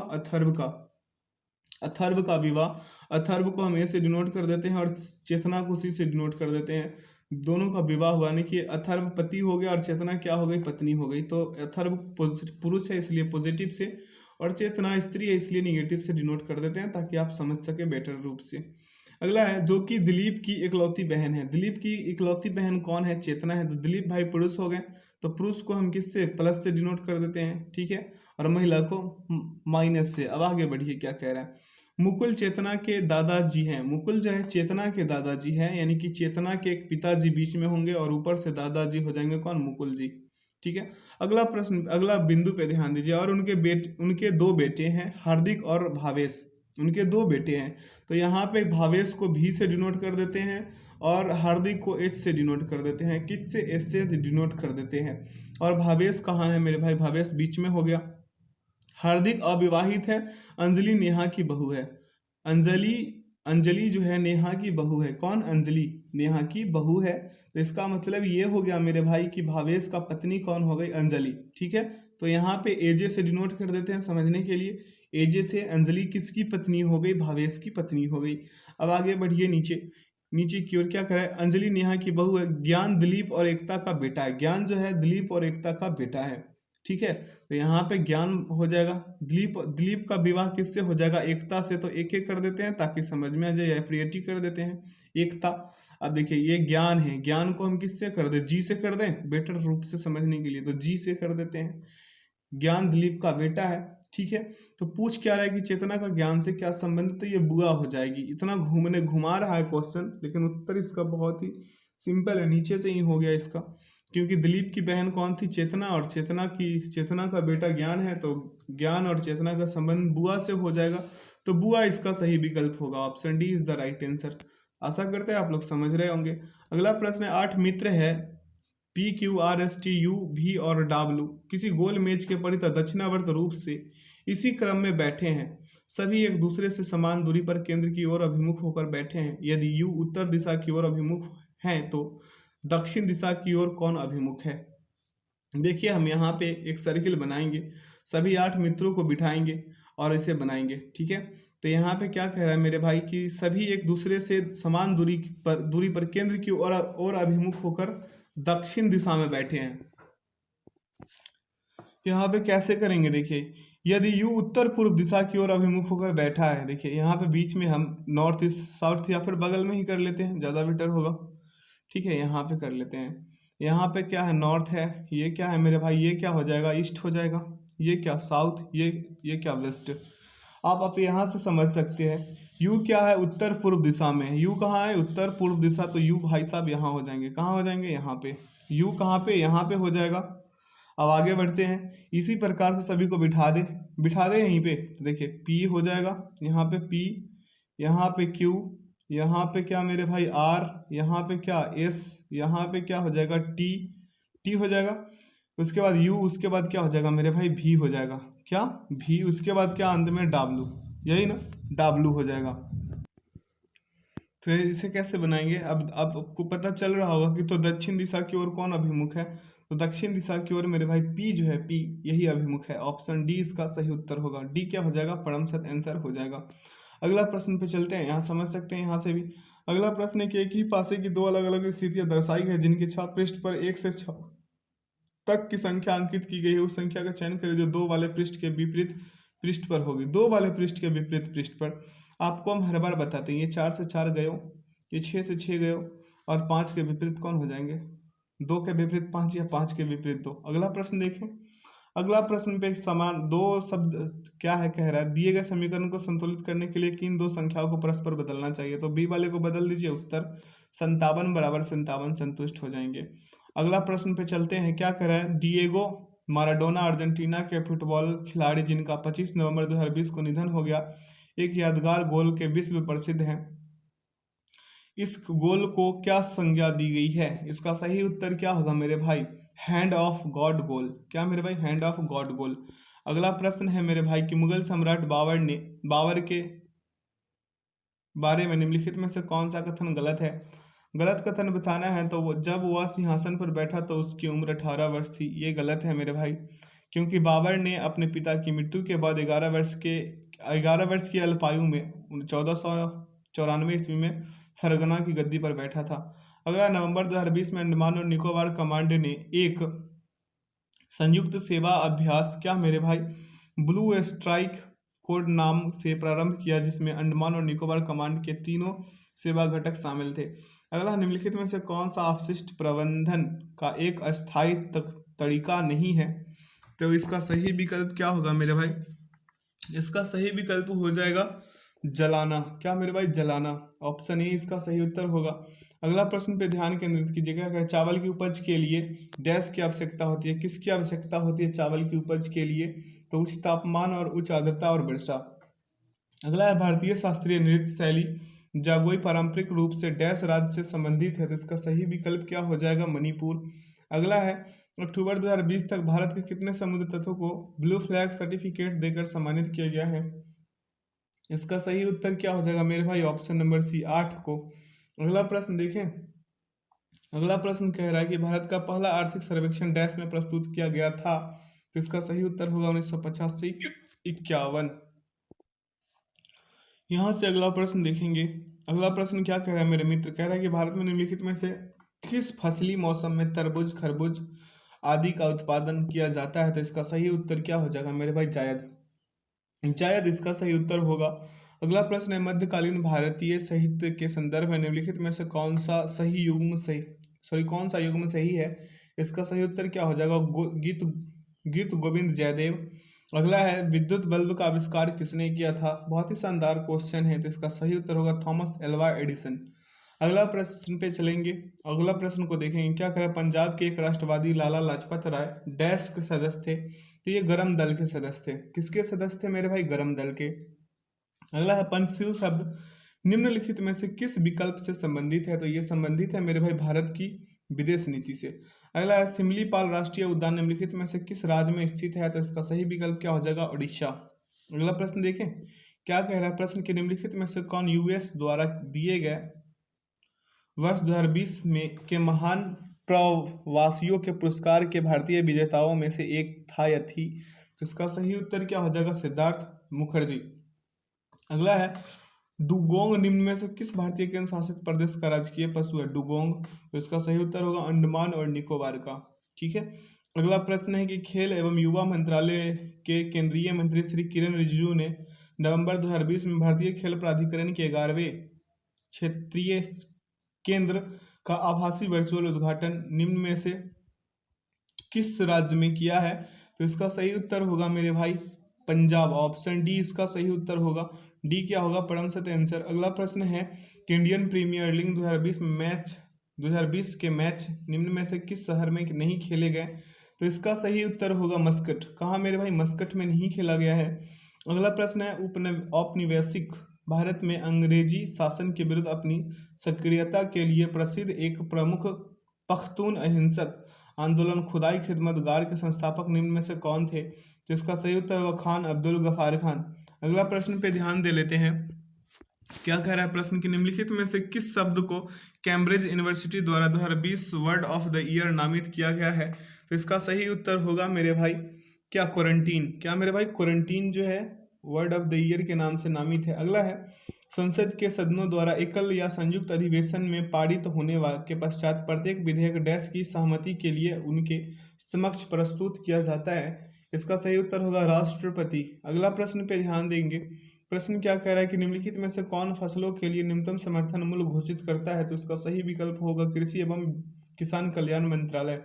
अथर्व का विवाह। अथर्व को हम ए से डिनोट कर देते हैं और चेतना को सी से डिनोट कर देते हैं। दोनों का विवाह हुआ, यानी कि अथर्व पति हो गया और चेतना क्या हो गई? पत्नी हो गई। तो अथर्व पुरुष है इसलिए पॉजिटिव से और चेतना स्त्री है इसलिए निगेटिव से डिनोट कर देते हैं ताकि आप समझ सके बेटर रूप से। अगला है, जो कि दिलीप की इकलौती बहन है। दिलीप की इकलौती बहन कौन है? चेतना है। तो दिलीप भाई पुरुष हो गए, तो पुरुष को हम किससे? प्लस से डिनोट कर देते हैं। ठीक है। और महिला को माइनस से। अब आगे बढ़िए, क्या कह रहा है? मुकुल चेतना के दादाजी हैं। मुकुल जो है चेतना के दादाजी हैं, यानी कि चेतना के एक पिताजी बीच में होंगे और ऊपर से दादाजी हो जाएंगे कौन? मुकुल जी। ठीक है। अगला प्रश्न, अगला बिंदु पे ध्यान दीजिए। और उनके 2 बेटे हैं, हार्दिक और भावेश। उनके 2 बेटे हैं, तो यहाँ पे भावेश को भी से डिनोट कर देते हैं और हार्दिक को एच से डिनोट कर देते हैं। किस से? एस से डिनोट कर देते हैं। और भावेश कहाँ है मेरे भाई? भावेश बीच में हो गया। हार्दिक अविवाहित है, अंजलि नेहा की बहू है। अंजलि जो है नेहा की बहू है। कौन? अंजलि नेहा की बहू है। तो इसका मतलब ये हो गया मेरे भाई कि भावेश का पत्नी कौन हो गई? अंजलि। ठीक है। तो यहाँ पे एजे से डिनोट कर देते हैं समझने के लिए। एजे से अंजलि किसकी पत्नी हो गई? भावेश की पत्नी हो गई। अब आगे बढ़िए नीचे की ओर। क्या करे? अंजलि नेहा की बहू है। ज्ञान दिलीप और एकता का बेटा है। ज्ञान जो है दिलीप और एकता का बेटा है। ठीक है। तो यहाँ पे ज्ञान हो जाएगा। दिलीप का विवाह किससे हो जाएगा? एकता से। तो एक कर देते हैं ताकि समझ में आ जाए, या प्रियटी कर देते हैं एकता। अब देखिए, ये ज्ञान है, ज्ञान को हम किससे कर दें? जी से कर दें बेटर रूप से समझने के लिए, तो जी से कर देते हैं। ज्ञान दिलीप का बेटा है। ठीक है। तो पूछ क्या रहा है कि चेतना का ज्ञान से क्या संबंध? तो ये बुआ हो जाएगी। इतना घुमा रहा है क्वेश्चन, लेकिन उत्तर इसका बहुत ही सिंपल है, नीचे से ही हो गया इसका। क्योंकि दिलीप की बहन कौन थी? चेतना, और चेतना का बेटा ज्ञान है, तो ज्ञान और चेतना का संबंध बुआ से हो जाएगा, तो बुआ इसका सही विकल्प होगा। Option D is the right answer. आशा करते हैं आप लोग समझ रहे होंगे। अगला प्रश्न है, 8 मित्र है P Q R S T U भी और डब्ल्यू किसी गोल मेज के परितः दक्षिणावर्त रूप से इसी क्रम में बैठे हैं। सभी एक दूसरे से समान दूरी पर केंद्र की ओर अभिमुख होकर बैठे हैं। यदि यू उत्तर दिशा की ओर अभिमुख हैं तो दक्षिण दिशा की ओर कौन अभिमुख है? देखिए, हम यहाँ पे एक सर्किल बनाएंगे, सभी 8 मित्रों को बिठाएंगे और इसे बनाएंगे, ठीक है। तो यहाँ पे क्या कह रहा है मेरे भाई कि सभी एक दूसरे से समान दूरी पर केंद्र की ओर अभिमुख होकर दक्षिण दिशा में बैठे हैं। यहाँ पे कैसे करेंगे? देखिए, यदि यू उत्तर पूर्व दिशा की ओर अभिमुख होकर बैठा है, देखिए यहाँ पे बीच में हम नॉर्थ ईस्ट साउथ या फिर बगल में ही कर लेते हैं, ज़्यादा बेटर होगा, ठीक है। यहाँ पे कर लेते हैं। यहाँ पे क्या है? नॉर्थ है। ये क्या है मेरे भाई? ये क्या हो जाएगा? ईस्ट हो जाएगा। ये क्या? साउथ। ये क्या? वेस्ट। आप यहाँ से समझ सकते हैं। यू क्या है? उत्तर पूर्व दिशा में। यू कहाँ है? उत्तर पूर्व दिशा। तो यू भाई साहब यहाँ हो जाएंगे। कहाँ हो जाएंगे? यहाँ पे। यू कहाँ पे? यहाँ पे हो जाएगा। अब आगे बढ़ते हैं। इसी प्रकार से सभी को बिठा दे यहीं पे। देखिए, पी हो जाएगा, यहाँ पे पी, यहाँ पे क्यू, यहाँ पे क्या मेरे भाई? आर, यहाँ पे क्या? एस, यहाँ पे क्या हो जाएगा? टी हो जाएगा। उसके बाद यू, उसके बाद क्या हो जाएगा मेरे भाई? भी हो जाएगा। क्या? भी। उसके बाद क्या? अंत में डब्लू, यही ना? डब्लू हो जाएगा। तो इसे कैसे बनाएंगे? अब आपको पता चल रहा होगा कि तो दक्षिण दिशा की ओर कौन अभिमुख है? तो दक्षिण दिशा की ओर मेरे भाई पी जो है, पी यही अभिमुख है। ऑप्शन डी इसका सही उत्तर होगा। डी क्या हो जाएगा? परम सत्य आंसर हो जाएगा। अगला प्रश्न पे चलते हैं, यहाँ समझ सकते हैं यहाँ से भी। अगला प्रश्न है कि एक ही पासे की दो अलग अलग स्थितियां दर्शाई है जिनके छाप पृष्ठ पर 1 से 6 तक की संख्या अंकित की गई है। उस संख्या का चयन करें जो दो वाले पृष्ठ के विपरीत पृष्ठ पर होगी। दो वाले पृष्ठ के विपरीत पृष्ठ पर आपको हम हर बार बताते हैं, ये 4 से 4 गयो, ये 6 से 6 गयो, और 5 के विपरीत कौन हो जाएंगे? 2 के विपरीत 5 या 5 के विपरीत 2। अगला प्रश्न देखें। अगला प्रश्न पे समान दो शब्द क्या है? कह रहा है दिए गए समीकरण को संतुलित करने के लिए किन दो संख्याओं को परस्पर बदलना चाहिए? तो बी वाले को बदल दीजिए, उत्तर 57 बराबर 57 संतुष्ट हो जाएंगे। अगला प्रश्न पे चलते हैं। क्या कह रहा है? डिएगो माराडोना अर्जेंटीना के फुटबॉल खिलाड़ी जिनका 25 नवंबर 2020 को निधन हो गया, एक यादगार गोल के विश्व प्रसिद्ध हैं। इस गोल को क्या संज्ञा दी गई है? इसका सही उत्तर क्या होगा मेरे भाई? हैंड ऑफ गॉड गोल। क्या मेरे भाई? हैंड ऑफ गॉड गोल। अगला प्रश्न है मेरे भाई कि मुगल सम्राट बाबर के बारे में निम्नलिखित में से कौन सा कथन गलत है? गलत कथन बताना है तो वो जब वह सिंहासन पर बैठा तो उसकी उम्र 18 वर्ष थी। ये गलत है मेरे भाई, क्योंकि बाबर ने अपने पिता की मृत्यु के बाद 11 वर्ष की अल्पायु में 1494 ईस्वी में फरगना की गद्दी पर बैठा था। अगला, नवंबर 2020 में अंडमान और निकोबार कमांड ने एक संयुक्त सेवा अभ्यास क्या मेरे भाई? ब्लू स्ट्राइक कोड नाम से प्रारंभ किया, जिसमें अंडमान और निकोबार कमांड के तीनों सेवा घटक शामिल थे। अगला, निम्नलिखित में से कौन सा अपशिष्ट प्रबंधन का एक अस्थायी तरीका नहीं है? तो इसका सही विकल्प क्या होगा मेरे भाई? इसका सही विकल्प हो जाएगा जलाना। क्या मेरे भाई? जलाना। ऑप्शन ए इसका सही उत्तर होगा। अगला प्रश्न पे ध्यान केंद्रित कीजिएगा। अगर चावल की उपज के लिए डैश की आवश्यकता होती है, किसकी आवश्यकता होती है चावल की उपज के लिए? तो उच्च तापमान और उच्च आर्द्रता और वर्षा। अगला है, भारतीय शास्त्रीय नृत्य शैली जागोई पारंपरिक रूप से डैश राज्य से संबंधित है, तो इसका सही विकल्प क्या हो जाएगा? मणिपुर। अगला है, अक्टूबर 2020 तक भारत के कितने समुद्र तटों को ब्लू फ्लैग सर्टिफिकेट देकर सम्मानित किया गया है? इसका सही उत्तर क्या हो जाएगा मेरे भाई? ऑप्शन नंबर सी, 8 को। अगला प्रश्न देखें। अगला प्रश्न कह रहा है कि भारत का पहला आर्थिक सर्वेक्षण डैश में प्रस्तुत किया गया था, तो इसका सही उत्तर होगा 1950 से 51। यहाँ से अगला प्रश्न देखेंगे। अगला प्रश्न क्या कह रहा है मेरे मित्र? कह रहा है कि भारत में निम्नलिखित में से किस फसली मौसम में तरबूज, खरबूज आदि का उत्पादन किया जाता है? तो इसका सही उत्तर क्या हो जाएगा मेरे भाई? जायद इसका सही उत्तर होगा। अगला प्रश्न है, मध्यकालीन भारतीय साहित्य के संदर्भ में निम्नलिखित में से कौन सा युग्म सही है? इसका सही उत्तर क्या हो जाएगा? गीत गोविंद जयदेव। अगला है, विद्युत बल्ब का आविष्कार किसने किया था? बहुत ही शानदार क्वेश्चन है, तो इसका सही उत्तर होगा थॉमस एल्वा एडिसन। अगला प्रश्न पे चलेंगे। अगला प्रश्न को देखेंगे, क्या करें, पंजाब के एक राष्ट्रवादी लाला लाजपत राय डैश के सदस्य थे। तो ये गरम दल के सदस्य थे। किसके सदस्य थे मेरे भाई? गरम दल के। अगला है, पंचशील शब्द निम्नलिखित में से किस विकल्प से संबंधित है? तो ये संबंधित है मेरे भाई भारत की विदेश नीति से। अगला है, सिमलीपाल राष्ट्रीय उद्यान निम्नलिखित में से किस राज्य में स्थित है? तो इसका सही विकल्प क्या हो जाएगा? उड़ीसा। अगला प्रश्न देखें, क्या कह रहा है प्रश्न के निम्नलिखित में से कौन यूएस द्वारा दिए गए वर्ष 2020 में के महान प्रवासियों के पुरस्कार के भारतीय विजेताओं में से एक था या थी? तो इसका सही उत्तर क्या हो जाएगा? सिद्धार्थ मुखर्जी। अगला है, डुगोंग निम्न में से किस भारतीय केंद्र शासित प्रदेश का राजकीय पशु है? डुगोंग। तो इसका सही उत्तर होगा अंडमान और निकोबार का। ठीक है। अगला प्रश्न है कि खेल एवं युवा मंत्रालय के केंद्रीय मंत्री श्री किरण रिजिजू ने नवंबर 2020 में भारतीय खेल प्राधिकरण के 11वें क्षेत्रीय केंद्र का आभासी वर्चुअल उद्घाटन निम्न में से किस राज्य में किया है? तो इसका सही उत्तर होगा मेरे भाई पंजाब। ऑप्शन डी इसका सही उत्तर होगा। डी क्या होगा? परम सत्य आंसर। अगला प्रश्न है कि इंडियन प्रीमियर लीग 2020 के मैच निम्न में से किस शहर में नहीं खेले गए? तो इसका सही उत्तर होगा मस्कट। कहाँ मेरे भाई? मस्कट में नहीं खेला गया है। अगला प्रश्न है, औपनिवेशिक भारत में अंग्रेजी शासन के विरुद्ध अपनी सक्रियता के लिए प्रसिद्ध एक प्रमुख पख्तून अहिंसक आंदोलन खुदाई खिदमतगार के संस्थापक निम्न में से कौन थे? तो इसका सही उत्तर होगा खान अब्दुल गफार खान। अगला प्रश्न पे ध्यान दे लेते हैं। क्या कह रहा है प्रश्न की निम्नलिखित में से किस शब्द को कैम्ब्रिज यूनिवर्सिटी द्वारा 2020 वर्ड ऑफ द ईयर नामित किया गया है? तो इसका सही उत्तर होगा मेरे भाई क्या? क्वारंटीन। क्या मेरे भाई? क्वारंटीन जो है वर्ड ऑफ द ईयर के नाम से नामित है। अगला है, संसद के सदनों द्वारा एकल या संयुक्त अधिवेशन में पारित होने के पश्चात प्रत्येक विधेयक डैश की सहमति के लिए उनके समक्ष प्रस्तुत किया जाता है। इसका सही उत्तर होगा राष्ट्रपति। अगला प्रश्न पे ध्यान देंगे। प्रश्न क्या कह रहा है कि निम्नलिखित में से कौन फसलों के लिए न्यूनतम समर्थन मूल्य घोषित करता है? तो इसका सही विकल्प होगा कृषि एवं किसान कल्याण मंत्रालय।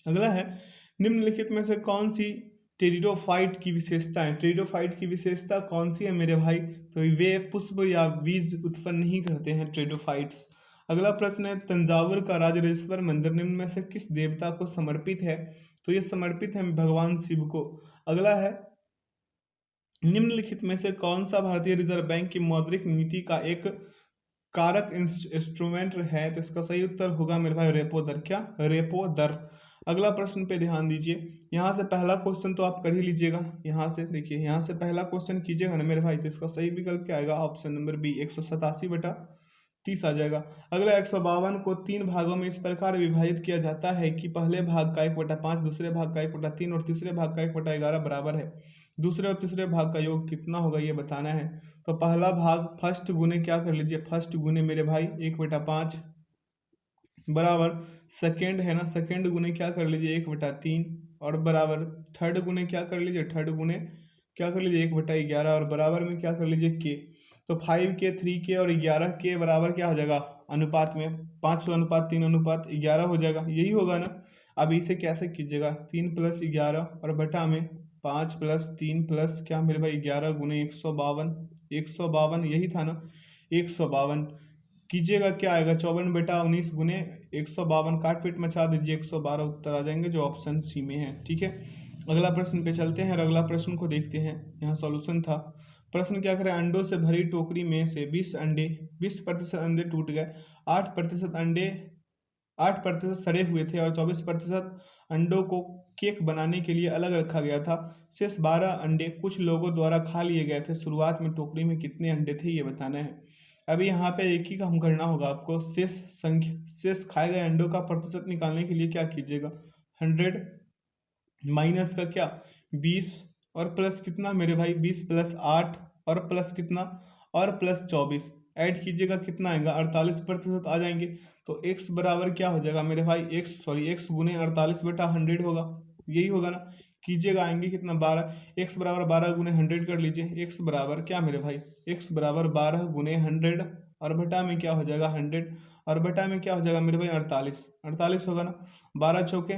अगला है, निम्नलिखित में से कौन सी टेरिडोफाइट की विशेषता है? टेरिडोफाइट की विशेषता कौन सी है मेरे भाई? तो वे पुष्प या बीज उत्पन्न नहीं करते हैं टेरिडोफाइट्स। अगला प्रश्न है, तंजावुर का राजराजेश्वर मंदिर निम्न में से किस देवता को समर्पित है? तो ये समर्पित है भगवान शिव को। अगला है, निम्नलिखित में से कौन सा भारतीय रिजर्व बैंक की मौद्रिक नीति का एक कारक इंस्ट्रूमेंट है? तो इसका सही उत्तर होगा मेरे भाई रेपो दर। क्या? रेपो दर। अगला प्रश्न पे ध्यान दीजिए। यहाँ से पहला क्वेश्चन तो आप कर ही लीजिएगा। यहाँ से देखिए, यहाँ से पहला क्वेश्चन कीजिएगा ना मेरे भाई, तो इसका सही विकल्प क्या आएगा? ऑप्शन नंबर बी 187/30 आ जाएगा। अगला 152 को 3 भागों में इस प्रकार विभाजित किया जाता है कि पहले भाग का 1/5, दूसरे भाग का 1/3 और तीसरे भाग का 1/11 बराबर है। दूसरे और तीसरे भाग का योग कितना होगा ये बताना है। तो पहला भाग फर्स्ट गुने क्या कर लीजिए? फर्स्ट गुने मेरे भाई 1/5 बराबर सेकेंड है ना, सेकेंड गुने क्या कर लीजिए? 1/3 और बराबर थर्ड गुने क्या कर लीजिए? थर्ड गुने क्या कर लीजिए? 1/11 और बराबर में क्या कर लीजिए? के। तो 5K 3K और 11K बराबर क्या हो जाएगा? अनुपात में 5:3:11 हो जाएगा। यही होगा ना। अब इसे कैसे कीजिएगा? 3 + 11 और बटा में 5 + 3 प्लस क्या मेरे भाई 11 गुने 152 यही था ना। 152 कीजिएगा क्या आएगा? 54/19 गुने 152 काट पीट मचा दीजिए 112 उत्तर आ जाएंगे जो ऑप्शन सी में है। ठीक है। अगला प्रश्न पे चलते हैं और अगला प्रश्न को देखते हैं। यहाँ सॉल्यूशन था। प्रश्न क्या करें? अंडों से भरी टोकरी में से 20% अंडे टूट गए, 8% सड़े हुए थे और 24% अंडों को केक बनाने के लिए अलग रखा गया था। शेष 12 अंडे कुछ लोगों द्वारा खा लिए गए थे। शुरुआत में टोकरी में कितने अंडे थे ये बताना है। अभी यहाँ पे एक ही काम करना होगा आपको। शेष खाए गए अंडों का प्रतिशत निकालने के लिए क्या कीजिएगा? 100 माइनस का क्या 20 और प्लस कितना मेरे भाई 20 + 8 और प्लस कितना और प्लस 24 ऐड कीजिएगा कितना आएगा? 48% आ जाएंगे। तो x बराबर क्या हो जाएगा मेरे भाई? x गुने 48/100 होगा। यही होगा ना। कीजिएगा आएंगे कितना 12। x बराबर 12 गुने 100 कर लीजिए। x बराबर क्या मेरे भाई? x बराबर 12 गुने 100 और बटा में क्या हो जाएगा? 100 और बटा में क्या हो जाएगा मेरे भाई? 48 होगा ना। 12 चौके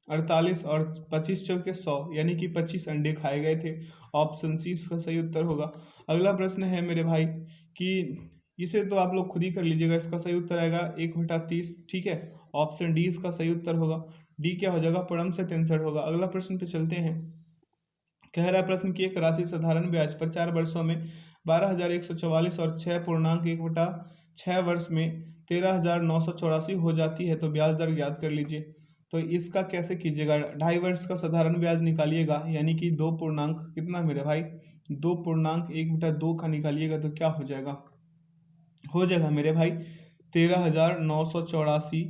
48 और 25 चौके 100 यानी कि 25 अंडे खाए गए थे। ऑप्शन सी इसका सही उत्तर होगा। अगला प्रश्न है मेरे भाई कि इसे तो आप लोग खुद ही कर लीजिएगा। इसका सही उत्तर आएगा 1/30। ठीक है, ऑप्शन डी इसका सही उत्तर होगा। डी क्या हो जाएगा, परम से 63 होगा। अगला प्रश्न पे चलते हैं। कह रहा है प्रश्न की एक राशि साधारण ब्याज पर 4 वर्षों में 12,144 और 6 वर्ष में 13,984 हो जाती है, तो ब्याज दर ज्ञात कर लीजिए। तो इसका कैसे कीजिएगा, 2.5 वर्ष का साधारण ब्याज निकालिएगा, यानी कि 2 पूर्णांक कितना मेरे भाई, 2 पूर्णांक 1/2 का निकालिएगा तो क्या हो जाएगा मेरे भाई 13,984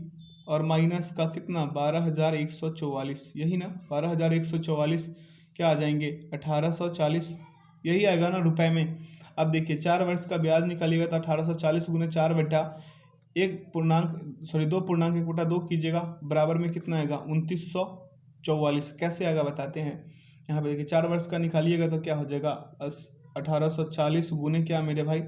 और माइनस का कितना 12,144, यही ना 12,144 क्या आ जाएंगे 1,840, यही आएगा ना रुपए में। अब देखिए 4 वर्ष का ब्याज निकालिएगा तो 1,840 गुने 4 बटा 2 पूर्णांक 1/2 कीजिएगा, बराबर में कितना आएगा 2,944। कैसे आएगा बताते हैं। यहाँ पे देखिए 4 वर्ष का निकालिएगा तो क्या हो जाएगा 1,840 गुने क्या मेरे भाई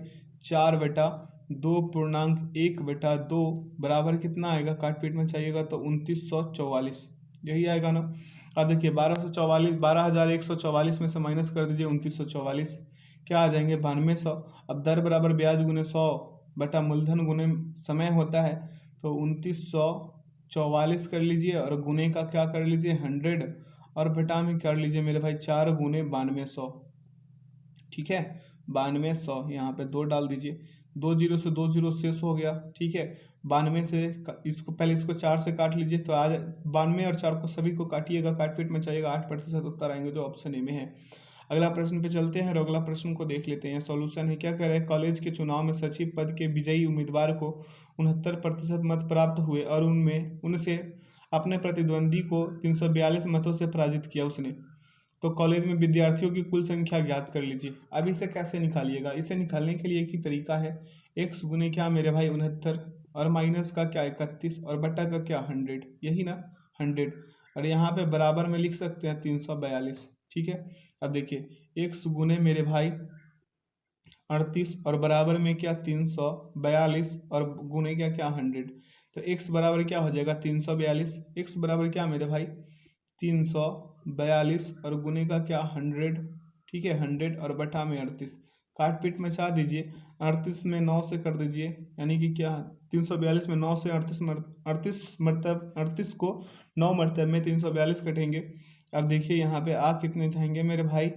4/2 बराबर कितना आएगा, काटपीट में चाहिएगा तो 2,944, यही आएगा ना। अब देखिए 12,144 में से माइनस कर दीजिए 2,944, क्या आ जाएंगे 9200। अब दर बराबर ब्याज गुने 100 बटा मूलधन गुने समय होता है, तो 2,944 कर लीजिए और गुने का क्या कर लीजिए 100 और बटा में कर लीजिए मेरे भाई 4 गुने 9200। ठीक है, 9200 यहाँ पे 2 डाल दीजिए, 2 जीरो से 2 जीरो शेष हो गया। ठीक है, 92 से इसको पहले इसको 4 से काट लीजिए, तो आज 92 और 4 को सभी को काटिएगा, काटपीट में चाहिएगा 8% उत्तर आएंगे, जो ऑप्शन ए में है। अगला प्रश्न पे चलते हैं और अगला प्रश्न को देख लेते हैं। सॉल्यूशन है, क्या कह रहे हैं, कॉलेज के चुनाव में सचिव पद के विजयी उम्मीदवार को 69% मत प्राप्त हुए और उनमें उनसे अपने प्रतिद्वंदी को 342 मतों से पराजित किया उसने। तो कॉलेज में विद्यार्थियों की कुल संख्या ज्ञात कर लीजिए। अब इसे कैसे निकालिएगा, इसे निकालने के लिए एक ही तरीका है, x गुने क्या मेरे भाई 69 और माइनस का क्या 31 और बटा का क्या 100, यही ना 100, और यहाँ पे बराबर में लिख सकते हैं 342। ठीक है, अब देखिए x गुने मेरे भाई 38 और बराबर में क्या 342 और गुने क्या 100, तो x बराबर क्या हो जाएगा 342, x बराबर क्या मेरे भाई 342 और गुने का क्या 100। ठीक है, 100 और बटा में 38, काटपीट में चाह दीजिए, 38 में 9 से कर दीजिए, यानी कि क्या 342 में 9 से 38 मरतब 38 को 9 मरतब में 342 कटेंगे। अब देखिए यहाँ पे आ कितने जाएंगे मेरे भाई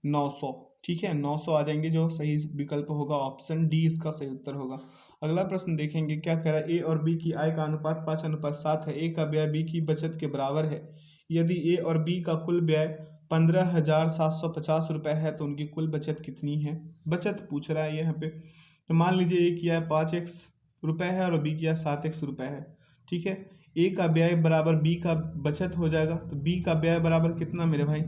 900। ठीक है, 900 आ जाएंगे, जो सही विकल्प होगा ऑप्शन डी इसका सही उत्तर होगा। अगला प्रश्न देखेंगे, क्या कह रहा है, ए और बी की आय का अनुपात 5:7 है, ए का व्यय बी की बचत के बराबर है। यदि ए और बी का कुल व्यय 15,750 रुपये है तो उनकी कुल बचत कितनी है। बचत पूछ रहा है यहाँ पे, तो मान लीजिए ए किया है 5x रुपये है और बी किया 7x रुपये है। ठीक है, ए का व्यय बराबर बी का बचत हो जाएगा, तो बी का व्यय बराबर कितना मेरे भाई,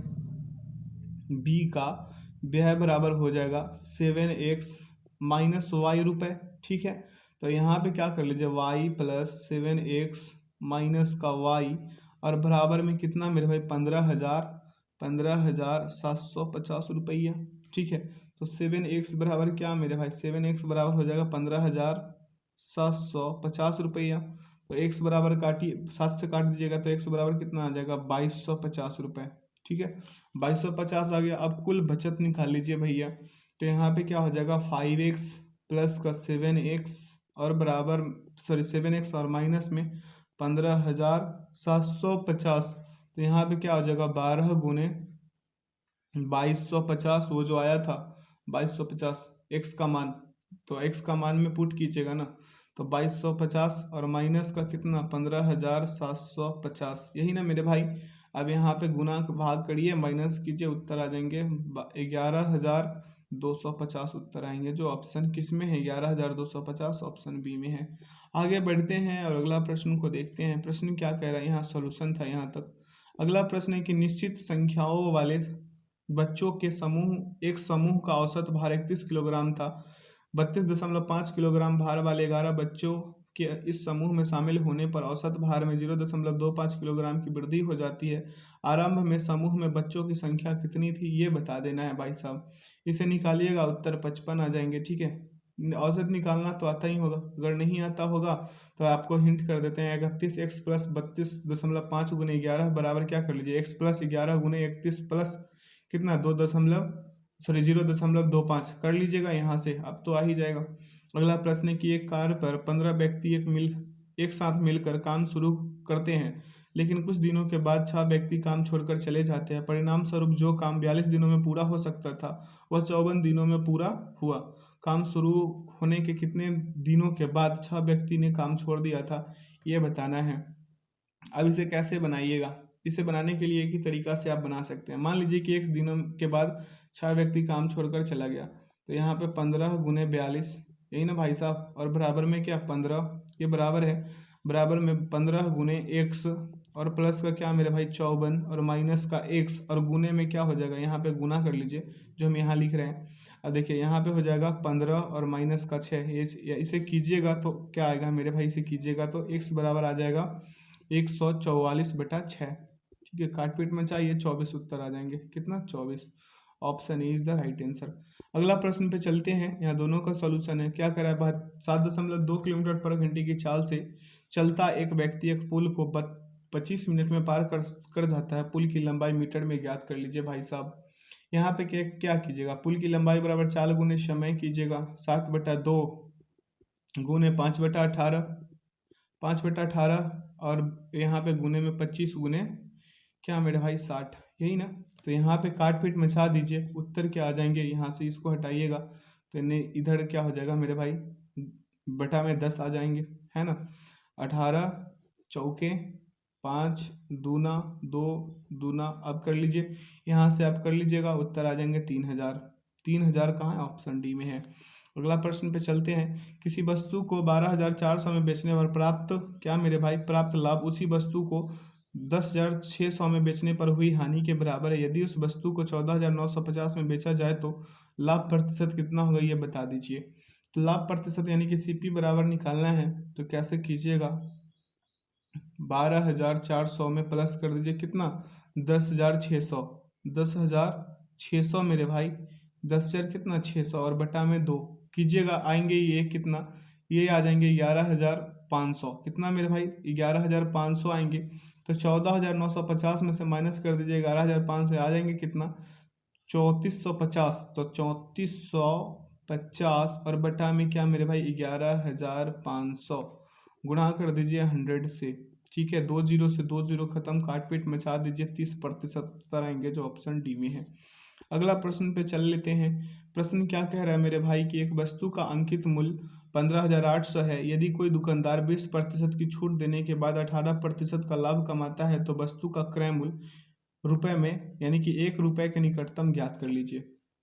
बी का व्यय बराबर हो जाएगा 7x माइनस वाई रुपये। ठीक है, तो यहाँ पे क्या कर लीजिए y प्लस 7x माइनस का y और बराबर में कितना मेरे भाई 15,750 रुपया। ठीक है, तो 7x बराबर क्या मेरे भाई 7x बराबर हो जाएगा 15,750 रुपया। तो x बराबर काटिए 7 से काट दीजिएगा तो x बराबर कितना आ जाएगा 2,250 रुपये। ठीक है, 2,250 आ गया। अब कुल बचत निकाल लीजिए भैया, तो यहाँ पे क्या हो जाएगा 5x प्लस का 7x और बराबर 7x और माइनस में 15,750, तो यहाँ पे क्या हो जाएगा 12 गुने 2,250, वो जो आया था 2,250 x का मान, तो x का मान में पुट कीजिएगा ना, तो 2,250 और माइनस का कितना 15,750, यही ना मेरे भाई। अब यहाँ पे गुना भाग करिए, माइनस कीजिए, उत्तर आ जाएंगे 11,250 उत्तर आएंगे, जो ऑप्शन किस में है 11,250 ऑप्शन बी में है। आगे बढ़ते हैं और अगला प्रश्न को देखते हैं। प्रश्न क्या कह रहा है, यहाँ सॉल्यूशन था यहाँ तक। अगला प्रश्न है कि निश्चित संख्याओं वाले बच्चों के समूह, एक समूह का औसत भार 31 किलोग्राम था। 32.5 किलोग्राम भार वाले 11 बच्चों के इस समूह में शामिल होने पर औसत भार में 0.25 किलोग्राम की वृद्धि हो जाती है। आरंभ में समूह में बच्चों की संख्या कितनी थी, ये बता देना है भाई साहब। इसे निकालिएगा, उत्तर 55 आ जाएंगे। ठीक है, औसत निकालना तो आता ही होगा, अगर नहीं आता होगा तो आपको हिंट कर देते हैं। 31x प्लस 32.5 गुने 11 बराबर क्या कर लीजिए x प्लस 11 गुने 31 प्लस कितना 0.25 कर लीजिएगा यहाँ से, अब तो आ ही जाएगा। अगला प्रश्न है कि एक कार्य पर 15 व्यक्ति एक साथ मिलकर काम शुरू करते हैं, लेकिन कुछ दिनों के बाद 6 व्यक्ति काम छोड़कर चले जाते हैं। परिणाम स्वरूप जो काम 42 दिनों में पूरा हो सकता था वह 54 दिनों में पूरा हुआ। काम शुरू होने के कितने दिनों के बाद 6 व्यक्ति ने काम छोड़ दिया था, ये बताना है। अब इसे कैसे बनाइएगा? इसे बनाने के लिए एक ही तरीका से आप बना सकते हैं। मान लीजिए कि 1 दिनों के बाद 6 व्यक्ति काम छोड़कर चला गया, तो यहाँ पे 15 गुने 42, यही ना भाई साहब, और बराबर में क्या 15, ये बराबर है, बराबर में 15 गुने x और प्लस का क्या मेरे भाई 54 और माइनस का x और गुने में क्या हो जाएगा, यहाँ पे गुना कर लीजिए जो हम यहाँ लिख रहे हैं। अब देखिए यहाँ पे हो जाएगा 15 और माइनस का 6, इसे कीजिएगा तो क्या आएगा मेरे भाई, इसे कीजिएगा तो x बराबर आ जाएगा 144/6। ठीक है, काटपीट में चाहिए 24 उत्तर आ जाएंगे, कितना 24। Option A is the right answer. अगला प्रश्न पे चलते हैं, यहाँ दोनों का सॉल्यूशन है। क्या करा है, 7.2 किलोमीटर पर घंटे की चाल से चलता एक व्यक्ति एक पुल को 25 मिनट में पार कर जाता है। पुल की लंबाई मीटर में ज्ञात कर लीजिए भाई साहब। यहाँ पे क्या कीजिएगा, पुल की लंबाई बराबर 4 गुने समय कीजिएगा, 7/2 गुने 5/18, 5/18 और यहाँ पे गुने में 25 गुने क्या मेरे भाई 60, यही ना। तो यहाँ पे काट पीट मचा दीजिए, उत्तर क्या आ जाएंगे, यहाँ से इसको हटाइएगा तो इधर क्या हो जाएगा मेरे भाई, बटा में 10 आ जाएंगे, है ना। 18 चौके 5 दूना 2 दूना, अब कर लीजिए, यहाँ से आप कर लीजिएगा, उत्तर आ जाएंगे 3000। 3000 कहाँ है, ऑप्शन डी में है। अगला प्रश्न पे चलते हैं। किसी वस्तु को 12,400 में बेचने पर प्राप्त क्या मेरे भाई, प्राप्त लाभ उसी वस्तु को 10,600 में बेचने पर हुई हानि के बराबर है। यदि उस वस्तु को 14,950 में बेचा जाए तो लाभ प्रतिशत कितना होगा, ये बता दीजिए। तो लाभ प्रतिशत यानी कि सीपी बराबर निकालना है, तो कैसे कीजिएगा, 12,400 में प्लस कर दीजिए कितना 10,600, 10,600 मेरे भाई, 10,000 कितना 600 और बटा में 2 कीजिएगा, आएंगे ये कितना, ये आ जाएंगे 11,500, कितना मेरे भाई 11,500 आएंगे। तो 14,950 में से माइनस कर दीजिए 11,500, आ जाएंगे कितना 3450, तो 3450 और बटा में क्या मेरे भाई 11,500, गुणा कर दीजिए 100 से। ठीक है, 2 जीरो से 2 जीरो खत्म, काट पीट मचा दीजिए, 30% उत्तर आएंगे जो ऑप्शन डी में है। अगला प्रश्न पे चल लेते हैं। प्रश्न क्या कह रहा है मेरे भाई कि एक वस्तु का अंकित मूल्य 15,800 है। यदि कोई दुकानदार 20% की छूट देने के बाद 18% का लाभ कमाता है तो वस्तु का क्रय मूल्य रुपए में यानी कि 1 रुपए के निकटतम ज्ञात कर लीजिए।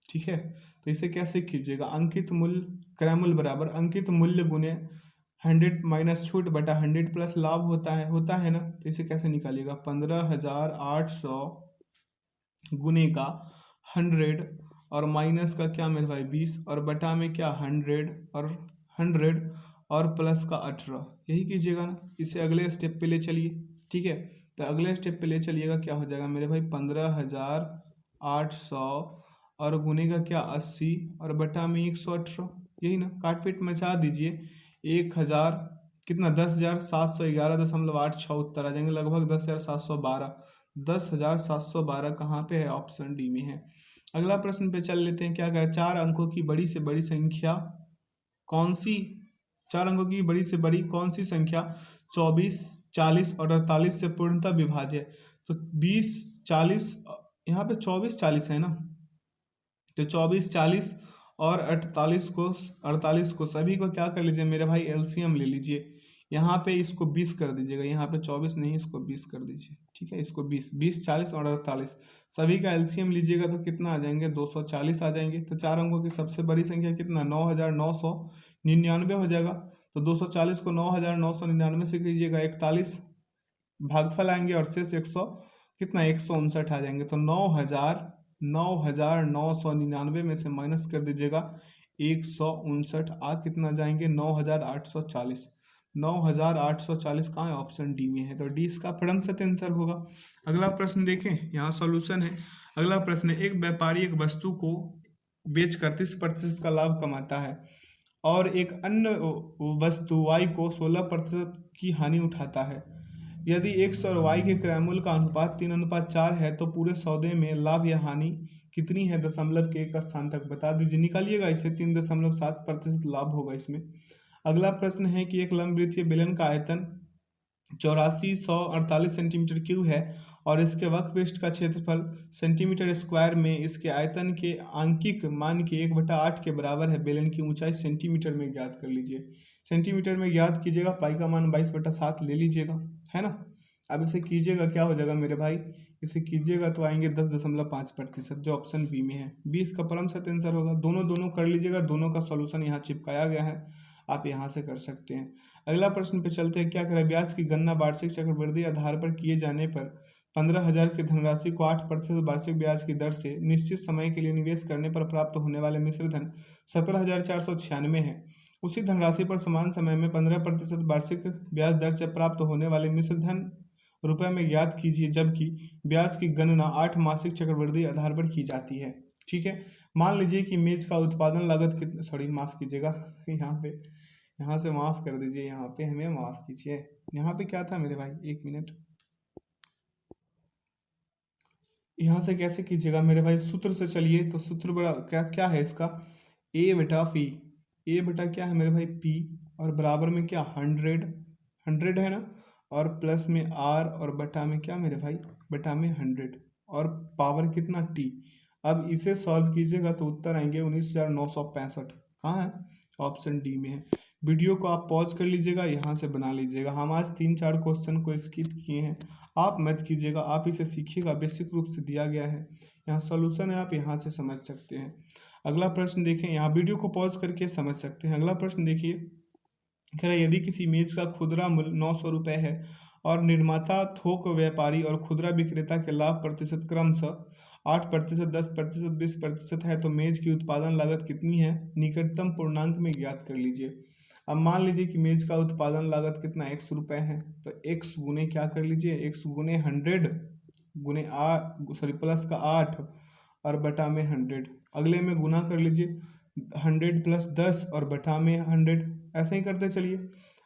ठीक है, तो इसे कैसे कीजिएगा, अंकित मूल्य क्रय मूल्य बराबर अंकित मूल्य गुने 100 माइनस छूट बटा 100 प्लस लाभ होता है ना। तो इसे कैसे निकालिएगा, 15,800 गुने का 100 और माइनस का क्या मेरे भाई 20 और बटा में क्या 100 और प्लस का 18, यही कीजिएगा ना। इसे अगले स्टेप पे ले चलिए। ठीक है, तो अगले स्टेप पे ले चलिएगा, क्या हो जाएगा मेरे भाई 15,800 और गुने का क्या 80 और बटा में 118, यही ना। काट पीट मचा दीजिए, 1000 कितना 10,711.86 उत्तर आ जाएंगे, लगभग 10,712, 10,712 कहाँ पे है, ऑप्शन डी में है। अगला प्रश्न पे चल लेते हैं। क्या कह रहा है, 4 अंकों की बड़ी से बड़ी संख्या कौन सी, 4 अंकों की बड़ी से बड़ी कौन सी संख्या 24, 40 और 48 से पूर्णतः विभाज्य है। तो 20, 40, यहाँ पे 24, 40 है ना, तो 24, 40 और 48 को सभी को क्या कर लीजिए मेरे भाई, एलसीएम ले लीजिए। यहाँ पे इसको 20 कर दीजिएगा, यहाँ पे 24 नहीं, इसको 20 कर दीजिए। ठीक है, इसको 20, 40 और 48 सभी का एलसीएम लीजिएगा तो कितना आ जाएंगे, 240 आ जाएंगे। तो 4 अंकों की सबसे बड़ी संख्या कितना 9,999 हो जाएगा। तो 240 को 9,999 से कीजिएगा 41, भागफल आएंगे और शेष 100 कितना 159 आ जाएंगे। तो 9,999 में से माइनस कर दीजिएगा 159, आ कितना जाएंगे 9,840, 9,840 कहाँ है, ऑप्शन डी में है। तो डी इसका फर्म सत्य आंसर होगा। अगला प्रश्न देखें, यहाँ सॉल्यूशन है। अगला प्रश्न है, एक व्यापारी एक वस्तु को बेचकर 30% का लाभ कमाता है और एक अन्य वस्तु y को 16% की हानि उठाता है। यदि x और y के क्रय मूल्य का अनुपात 3:4 है तो पूरे सौदे में लाभ या हानि कितनी है दशमलव के एक स्थान तक बता दीजिए, निकालिएगा इसे। 3.7% लाभ होगा इसमें। अगला प्रश्न है कि एक लंबवृत्तीय बेलन का आयतन 8448 सेंटीमीटर क्यूब है और इसके वक्रपृष्ठ का क्षेत्रफल सेंटीमीटर स्क्वायर में इसके आयतन के आंकिक मान के 1/8 के बराबर है। बेलन की ऊंचाई सेंटीमीटर में ज्ञात कर लीजिए। सेंटीमीटर में ज्ञात कीजिएगा, पाई का मान 22/7 ले लीजिएगा, है ना। अब इसे कीजिएगा, क्या हो जाएगा मेरे भाई, इसे कीजिएगा तो आएंगे 10.5%, जो ऑप्शन बी में है। 20 का परम सत्य आंसर होगा। दोनों कर लीजिएगा, दोनों का सॉल्यूशन यहाँ चिपकाया गया है, आप यहाँ से कर सकते हैं। अगला प्रश्न पे चलते हैं। क्या करें, ब्याज की गणना वार्षिक चक्रवृद्धि आधार पर किए जाने पर 15,000 की धनराशि को 8% वार्षिक ब्याज की दर से निश्चित समय के लिए निवेश करने पर प्राप्त होने वाले मिश्र धन 17,496 है। उसी धनराशि पर समान समय में 15% वार्षिक ब्याज दर से प्राप्त होने वाले मिश्र धन रुपए में ज्ञात कीजिए, जबकि ब्याज की गणना 8 मासिक चक्रवृद्धि आधार पर की जाती है। ठीक है, मान लीजिए कि मेज का उत्पादन लागत कितने, सॉरी माफ कीजिएगा, यहाँ से माफ कर दीजिए, यहाँ पे हमें माफ कीजिए। यहाँ पे क्या था मेरे भाई, एक मिनट, यहाँ से कैसे कीजिएगा मेरे भाई, सूत्र से चलिए। तो सूत्र बड़ा क्या क्या है इसका, ए बटा फी, ए बटा क्या है मेरे भाई पी, और बराबर में क्या 100 है ना, और प्लस में आर, और बटा में क्या मेरे भाई, बटा में 100, और पावर कितना टी। अब इसे सॉल्व कीजिएगा तो उत्तर आएंगे 19,965। कहाँ है, ऑप्शन डी में है। वीडियो को आप पॉज कर लीजिएगा, यहाँ से बना लीजिएगा। हम आज 3-4 क्वेश्चन को स्किप किए हैं, आप मत कीजिएगा, आप इसे सीखिएगा, बेसिक रूप से दिया गया है, यहाँ सॉल्यूशन है, आप यहाँ से समझ सकते हैं। अगला प्रश्न देखें, यहाँ वीडियो को पॉज करके समझ सकते हैं। अगला प्रश्न देखिए, कह रहा है यदि किसी मेज का खुदरा मूल्य 900 रुपये है और निर्माता, थोक व्यापारी और खुदरा विक्रेता के लाभ प्रतिशत क्रमशः 8%, 10%, 20% है, तो मेज की उत्पादन लागत कितनी है, निकटतम पूर्णांक में ज्ञात कर लीजिए। अब मान लीजिए कि मेज का उत्पादन लागत कितना 100 रुपये है, तो x गुने क्या कर लीजिए, x गुने 100 गुने 8, सॉरी प्लस का 8 और बटा में 100। अगले में गुना कर लीजिए, 100 प्लस 10 और बटा में 100, ऐसे ही करते चलिए।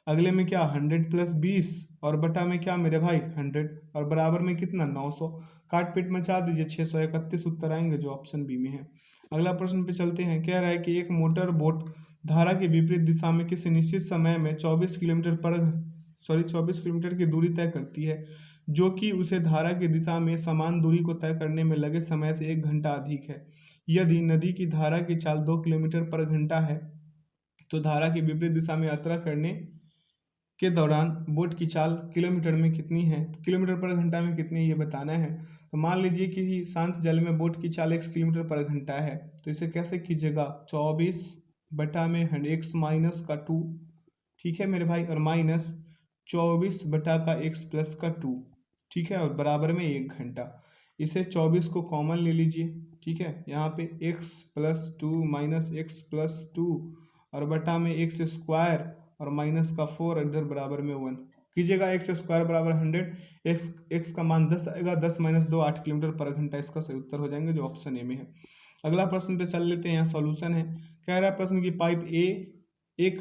अगले में क्या 100 प्लस 20 और बटा में क्या मेरे भाई 100, और बराबर में कितना 900। काट पीट मचा दीजिए, 631 उत्तर आएंगे, जो ऑप्शन बी में है। अगला प्रश्न पे चलते हैं। कह रहा है कि एक मोटर बोट धारा के विपरीत दिशा में किसी निश्चित समय में 24 किलोमीटर की दूरी तय करती है, जो कि उसे धारा की दिशा में समान दूरी को तय करने में लगे समय से 1 घंटा अधिक है। यदि नदी की धारा की चाल 2 किलोमीटर पर घंटा है, तो धारा की विपरीत दिशा में यात्रा करने के दौरान बोट की चाल किलोमीटर में कितनी है, किलोमीटर पर घंटा में कितनी है, ये बताना है। तो मान लीजिए कि शांत जल में बोट की चाल 1 किलोमीटर पर घंटा है, तो इसे कैसे कीजिएगा, 24 बटा में x माइनस का 2, ठीक है मेरे भाई, और माइनस 24 बटा का x प्लस का 2, ठीक है, और बराबर में 1 घंटा। इसे 24 को कॉमन ले लीजिए, ठीक है, यहाँ पे x plus 2 minus x plus 2 और बटा में x स्क्वायर और माइनस का 4, इधर बराबर में 1 कीजिएगा। x स्क्वायर बराबर 100, x का मान 10 आएगा, 10 माइनस 2 8 किलोमीटर पर घंटा, इसका सही उत्तर हो जाएंगे, जो ऑप्शन ए में है। अगला प्रश्न पे चल लेते हैं, यहाँ सॉल्यूशन है। कह रहा है प्रश्न की पाइप ए एक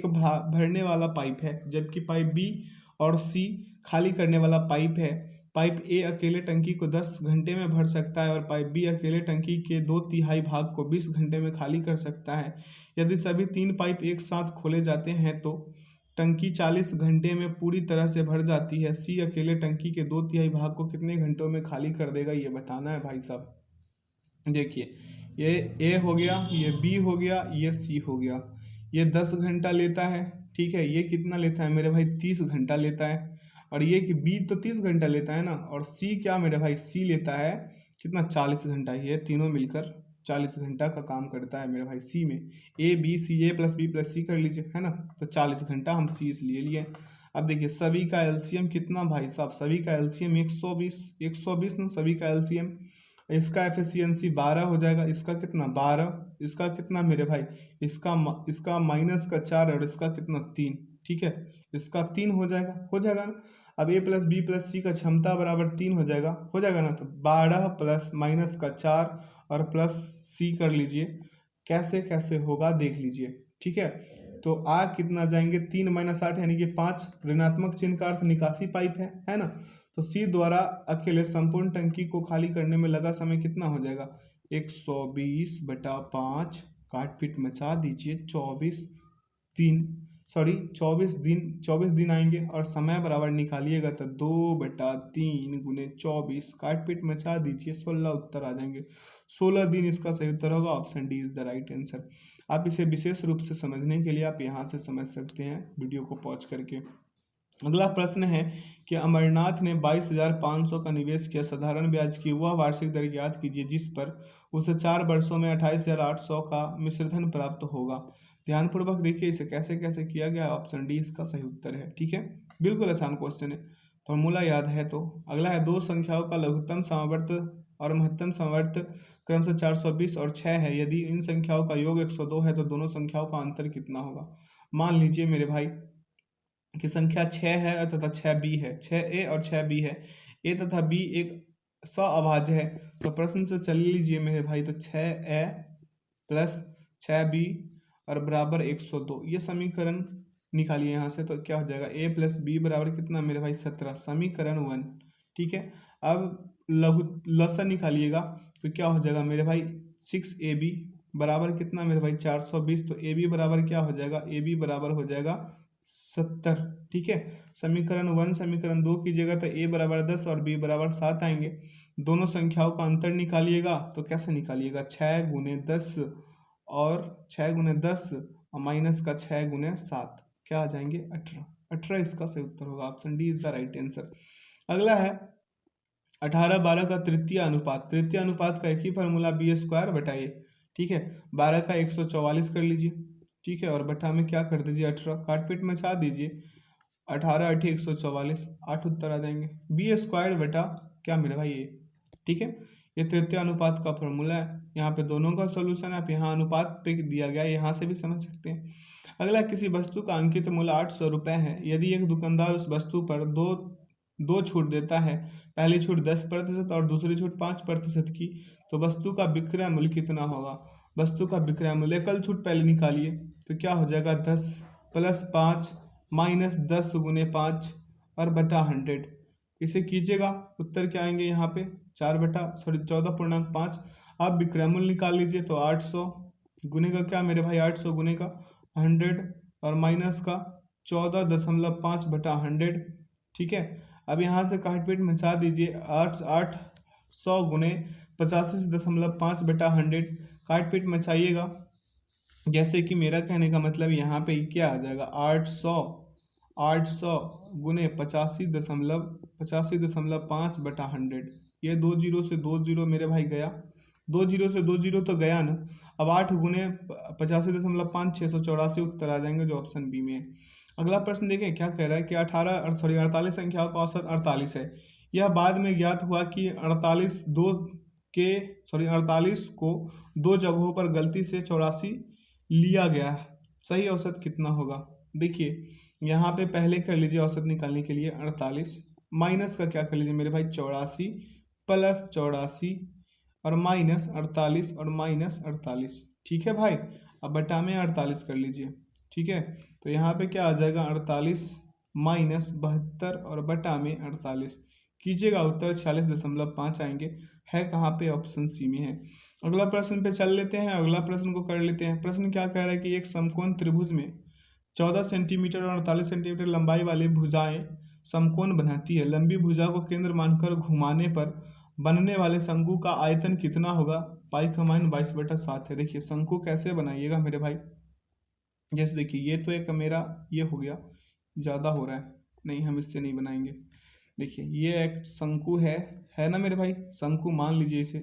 भरने वाला पाइप है, जबकि पाइप बी और सी खाली करने वाला पाइप है। पाइप ए अकेले टंकी को 10 घंटे में भर सकता है और पाइप बी अकेले टंकी के 2/3 भाग को 20 घंटे में खाली कर सकता है। यदि सभी 3 पाइप एक साथ खोले जाते हैं तो टंकी 40 घंटे में पूरी तरह से भर जाती है। सी अकेले टंकी के 2/3 भाग को कितने घंटों में खाली कर देगा, ये बताना है भाई साहब। देखिए, ये ए हो गया, ये बी हो गया, ये सी हो गया। ये 10 घंटा लेता है, ठीक है, ये कितना लेता है मेरे भाई 30 घंटा लेता है, और ये कि बी तो 30 घंटा लेता है ना, और सी क्या मेरे भाई, सी लेता है कितना 40 घंटा। ये तीनों मिलकर 40 घंटा का काम करता है मेरे भाई सी में। A B C, A plus B plus C कर लीजिए, है ना, तो 40 घंटा हम सी इसलिए लिए। अब देखिए सभी का एलसीएम कितना भाई साहब, सभी का एलसीएम 120 ना, सभी का एलसीएम। इसका एफिशिएंसी 12 हो जाएगा, इसका कितना 12, इसका कितना मेरे भाई, इसका माइनस का 4 और इसका कितना 3, ठीक है, इसका 3 हो जाएगा ना। अब ए प्लस बी प्लस सी का क्षमता बराबर 3 हो जाएगा ना, तो 12 प्लस माइनस का 4 और प्लस सी कर लीजिए, कैसे कैसे होगा देख लीजिए, ठीक है। तो आ कितना जाएंगे 3 - 8 यानी कि 5, ऋणात्मक चिन्ह का अर्थ निकासी पाइप है ना, तो सी द्वारा अकेले संपूर्ण टंकी को खाली करने में लगा समय कितना हो जाएगा? 120/5, काट पीट मचा दीजिए, 24 दिन आएंगे और समय बराबर निकालिएगा तो 2/3 गुने 24, काट पीट मचा दीजिए, 16 उत्तर आ जाएंगे। 16 दिन इसका सही उत्तर होगा। Option D is the right answer. आप इसे विशेष रूप से समझने के लिए आप यहाँ से समझ सकते हैं वीडियो को पॉज करके। अगला प्रश्न है कि अमरनाथ ने 22,500 का निवेश किया, साधारण ब्याज की वह वार्षिक दर ज्ञात कीजिए जिस पर उसे 4 वर्षों में 28,800 का मिश्रधन प्राप्त होगा। ध्यानपूर्वक देखिए इसे कैसे कैसे किया गया। ऑप्शन डी इसका सही उत्तर है। ठीक है, बिल्कुल आसान क्वेश्चन है, फॉर्मूला याद है तो। अगला है दो संख्याओं का लघुत्तम समवर्त और महत्तम समवर्त क्रमशः 420 और 6 है। यदि इन संख्याओं का योग 102 है तो दोनों संख्याओं का अंतर कितना होगा? मान लीजिए मेरे भाई कि संख्या 6 है तथा 6b है, 6a और 6b है। a तथा b एक सअभाज्य है, तो प्रश्न से चल लीजिए मेरे भाई, तो 6a प्लस 6b और बराबर 102, ये समीकरण निकालिए यहाँ से। तो क्या हो जाएगा? a प्लस बी बराबर कितना मेरे भाई? 17, समीकरण 1। ठीक है, अब लसा निकालिएगा तो क्या हो जाएगा मेरे भाई? 6ab बराबर कितना मेरे भाई? 420। तो ab बराबर क्या हो जाएगा? ab बराबर हो जाएगा 70। ठीक है, समीकरण 1 समीकरण 2 की जगह तो a बराबर 10 और b बराबर 7 आएंगे। दोनों संख्याओं का अंतर निकालिएगा तो कैसे निकालिएगा? 6 गुने 10 और 6 गुने 10 और माइनस का 6 गुने 7, क्या आ जाएंगे? 18। 18 इसका सही उत्तर होगा। Option D is the right answer. अगला है 18/12 का तृतीय अनुपात। तृतीय अनुपात का एक ही फॉर्मूला b² बटाइए। ठीक है, 12 का 144 कर लीजिए। ठीक है, और बटा में क्या कर दीजिए? 18, काट पीट में छा दीजिए, 18 8 144, 8 उत्तर आ जाएंगे। b² बटा क्या मेरे भाई? ये। ठीक है, ये तृतीय अनुपात का फॉर्मूला है। यहाँ पे दोनों का सॉल्यूशन आप यहाँ अनुपात पे दिया गया, यहाँ से भी समझ सकते हैं। अगला, किसी वस्तु का अंकित मूल्य 800 रुपये है। यदि एक दुकानदार उस वस्तु पर दो छूट देता है, पहली छूट 10% और दूसरी छूट 5% की, तो वस्तु का विक्रय मूल्य कितना होगा? वस्तु का विक्रय मूल्य, कल छूट पहले निकालिए तो क्या हो जाएगा? 10 प्लस 5 माइनस 10 गुने 5 और बटा 100। इसे कीजिएगा, उत्तर क्या आएंगे यहाँ पे? 14.5। आप विक्रय मूल्य निकाल लीजिए तो 800 गुने का क्या मेरे भाई? 800 गुने का 100 और माइनस का 14.5 बटा 100। ठीक है, अब यहाँ से काट पीट मचा दीजिए, 800 गुने 85.5 बटा 100, काट पीट मचाइएगा। जैसे कि मेरा कहने का मतलब यहाँ पे क्या आ जाएगा? 800 गुने 85.5 बटा 100। ये 2 जीरो से 2 जीरो मेरे भाई गया, 2 जीरो से 2 जीरो तो गया ना। अब 8 गुने 85.5 684 उत्तर आ जाएंगे, जो ऑप्शन बी में है। अगला प्रश्न देखें क्या कह रहा है कि 48 संख्याओं का औसत 48 है। यह बाद में ज्ञात हुआ कि 48 को दो जगहों पर गलती से 84 लिया गया है। सही औसत कितना होगा? देखिए यहाँ पे पहले कर लीजिए औसत निकालने के लिए 48 माइनस का क्या कर लीजिए मेरे भाई? 84 प्लस 84 और माइनस 48 और माइनस 48। ठीक है भाई, अब बटा में 48 कर लीजिए। ठीक है, तो यहाँ पे क्या आ जाएगा? 48 माइनस 72 और बटा में 48 कीजिएगा, उत्तर 46.5 आएंगे। है कहाँ पे? ऑप्शन सी में है। अगला प्रश्न पे चल लेते हैं, अगला प्रश्न को कर लेते हैं। प्रश्न क्या कह रहा है कि एक समकोण त्रिभुज में 14 सेंटीमीटर और 48 सेंटीमीटर लंबाई वाली भुजाएं समकोण बनाती है। लंबी भुजा को केंद्र मानकर घुमाने पर बनने वाले शंकु का आयतन कितना होगा? पाई का मान 22/7 है। देखिए शंकु कैसे बनाइएगा मेरे भाई, जैसे देखिए ये तो एक मेरा ये हो गया, ज़्यादा हो रहा है, नहीं हम इससे नहीं बनाएंगे। देखिए ये एक शंकु है ना मेरे भाई? शंकु मान लीजिए इसे,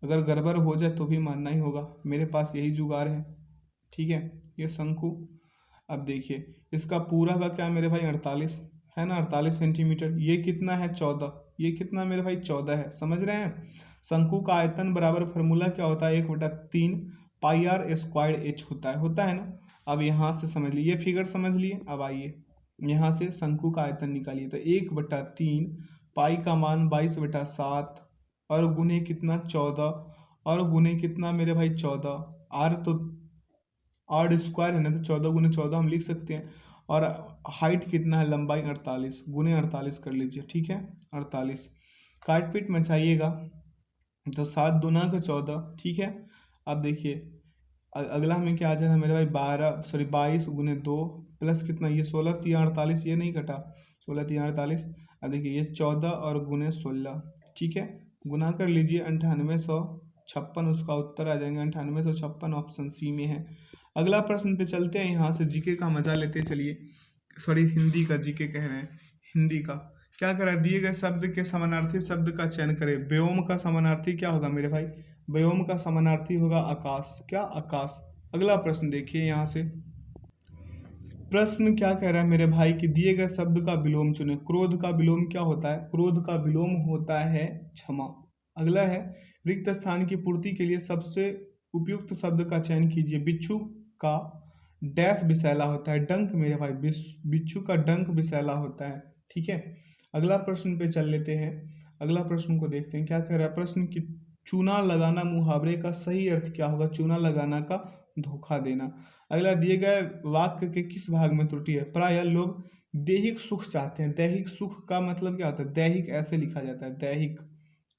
अगर गड़बड़ हो जाए तो भी मानना ही होगा, मेरे पास यही जुगाड़ है। ठीक है, ये शंकु। अब देखिए इसका पूरा का क्या मेरे भाई? 48 है ना, 48 सेंटीमीटर। ये कितना है? 14। ये कितना मेरे भाई? 14 है। समझ रहे हैं? शंकु का आयतन बराबर फॉर्मूला क्या होता है? 1/3 पाई r स्क्वायर्ड h होता है ना। अब यहाँ से समझ लिए, ये फिगर समझ लिए। अब आइए यहाँ से शंकु का आयतन निकालिए, तो 1/3 पाई का मान 22/7 और गुने कितना? 14 और गुने कितना मेरे भाई? 14। आर तो r² है ना, तो 14 गुने 14 हम लिख सकते हैं। और हाइट कितना है, लंबाई 48, गुने 48 कर लीजिए, ठीक है 48। काट पीट में चाहिएगा तो 7 दूना का 14, ठीक है। अब देखिए अगला हमें क्या आ जाएगा मेरे भाई 22 गुने 2 प्लस कितना, ये 16 3 48, ये नहीं कटा, 16 3 48। अब देखिए ये 14 और गुने 16, ठीक है, गुना कर लीजिए 9856, उसका उत्तर आ जाएंगे 9856, ऑप्शन सी में है। अगला प्रश्न पे चलते हैं, यहाँ से जीके का मजा लेते चलिए, सॉरी हिंदी का, जीके कह रहे हैं हिंदी का। क्या करा, दिए गए शब्द के समानार्थी शब्द का चयन करें। व्योम का समानार्थी क्या होगा मेरे भाई, व्योम का समानार्थी होगा आकाश, क्या आकाश। अगला प्रश्न देखिए यहाँ से, प्रश्न क्या कह रहा है मेरे भाई कि दिए गए शब्द का विलोम चुने। क्रोध का विलोम क्या होता है, क्रोध का विलोम होता है क्षमा। अगला है रिक्त स्थान की पूर्ति के लिए सबसे उपयुक्त शब्द का चयन कीजिए। बिच्छू का डैश विषैला होता है, डंक मेरे भाई, बिच्छू का डंक विषैला होता है, ठीक है। अगला प्रश्न पे चल लेते हैं, अगला प्रश्न को देखते हैं क्या कह रहा है प्रश्न की, चूना लगाना मुहावरे का सही अर्थ क्या होगा। चूना लगाना का धोखा देना। अगला दिए गए वाक्य के किस भाग में त्रुटि है। प्रायः लोग दैहिक सुख चाहते हैं, दैहिक सुख का मतलब क्या होता है, दैहिक ऐसे लिखा जाता है दैहिक,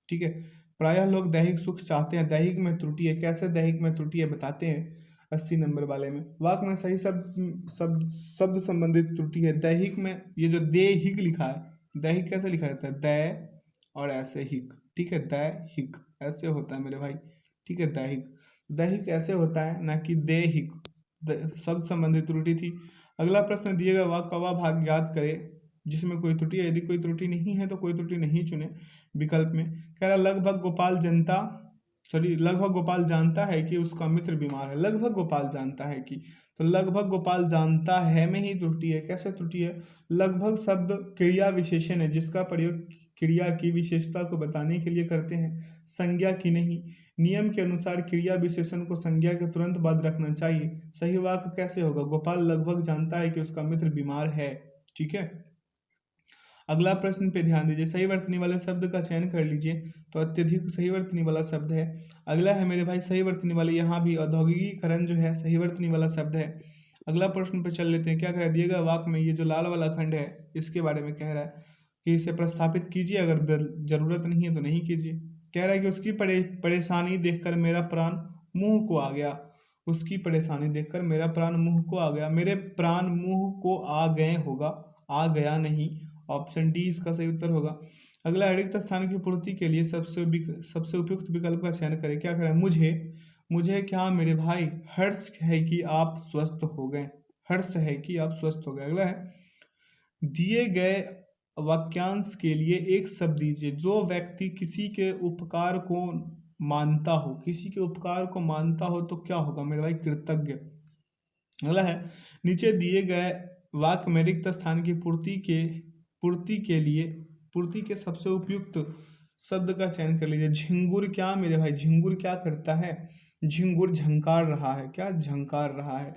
ठीक है। प्रायः लोग दैहिक सुख चाहते हैं, दैहिक में त्रुटि है, कैसे दैहिक में त्रुटि है बताते हैं 80 नंबर वाले में। वाक्य में सही शब्द संबंधित त्रुटि है। दैहिक में ये जो दैहिक लिखा है, दैहिक कैसे लिखा जाता है, दै और ऐसे हिक, ठीक है, दैहिक ऐसे होता है मेरे भाई, ठीक है, दैहिक, दैहिक ऐसे होता है ना कि दैहिक, शब्द संबंधित त्रुटि थी। अगला प्रश्न, दिए गए वाक्य का वह भाग याद करें जिसमें कोई त्रुटि है, यदि कोई त्रुटि नहीं है तो कोई त्रुटि नहीं चुने विकल्प में। कह रहा लगभग गोपाल जानता है कि उसका मित्र बीमार है। लगभग गोपाल जानता है कि, तो लगभग गोपाल जानता है में ही त्रुटि है। कैसे त्रुटि है, लगभग शब्द क्रिया विशेषण है जिसका प्रयोग क्रिया की विशेषता को बताने के लिए करते हैं, संज्ञा की नहीं। नियम के अनुसार क्रिया विशेषण को संज्ञा के तुरंत बाद रखना चाहिए। सही वाक्य कैसे होगा, गोपाल लगभग जानता है कि उसका मित्र बीमार है, ठीक है। अगला प्रश्न पे ध्यान दीजिए, सही वर्तनी वाले शब्द का चयन कर लीजिए। तो अत्यधिक सही वर्तनी वाला शब्द है। अगला है मेरे भाई सही वर्तनी वाले, यहाँ भी औद्योगिकीकरण जो है सही वर्तनी वाला शब्द है। अगला प्रश्न पे चल लेते हैं, क्या कह दिएगा वाक्य में, ये जो लाल वाला खंड है इसके बारे में कह रहा है कि इसे प्रस्थापित कीजिए, अगर जरूरत नहीं है तो नहीं कीजिए। कह रहा है कि उसकी परेशानी देखकर मेरा प्राण मुंह को आ गया। उसकी परेशानी देखकर मेरा प्राण मुंह को आ गया, मेरे प्राण मुंह को आ गए होगा, आ गया नहीं, ऑप्शन डी इसका सही उत्तर होगा। अगला रिक्त स्थान की पूर्ति के लिए सबसे उपयुक्त विकल्प का चयन करें। क्या करें, मुझे क्या मेरे भाई हर्ष है कि आप स्वस्थ हो गए, हर्ष है कि आप स्वस्थ हो गए। अगला है दिए गए वाक्यांश के लिए एक शब्द दीजिए। जो व्यक्ति किसी के उपकार को मानता हो, किसी के उपकार को मानता हो तो क्या होगा मेरे भाई, कृतज्ञ। अगला है नीचे दिए गए वाक्य में रिक्त स्थान की पूर्ति के सबसे उपयुक्त शब्द का चयन कर लीजिए। झिंगुर क्या मेरे भाई, झिंगुर क्या करता है, झिंगुर झंकार रहा है, क्या झंकार रहा है।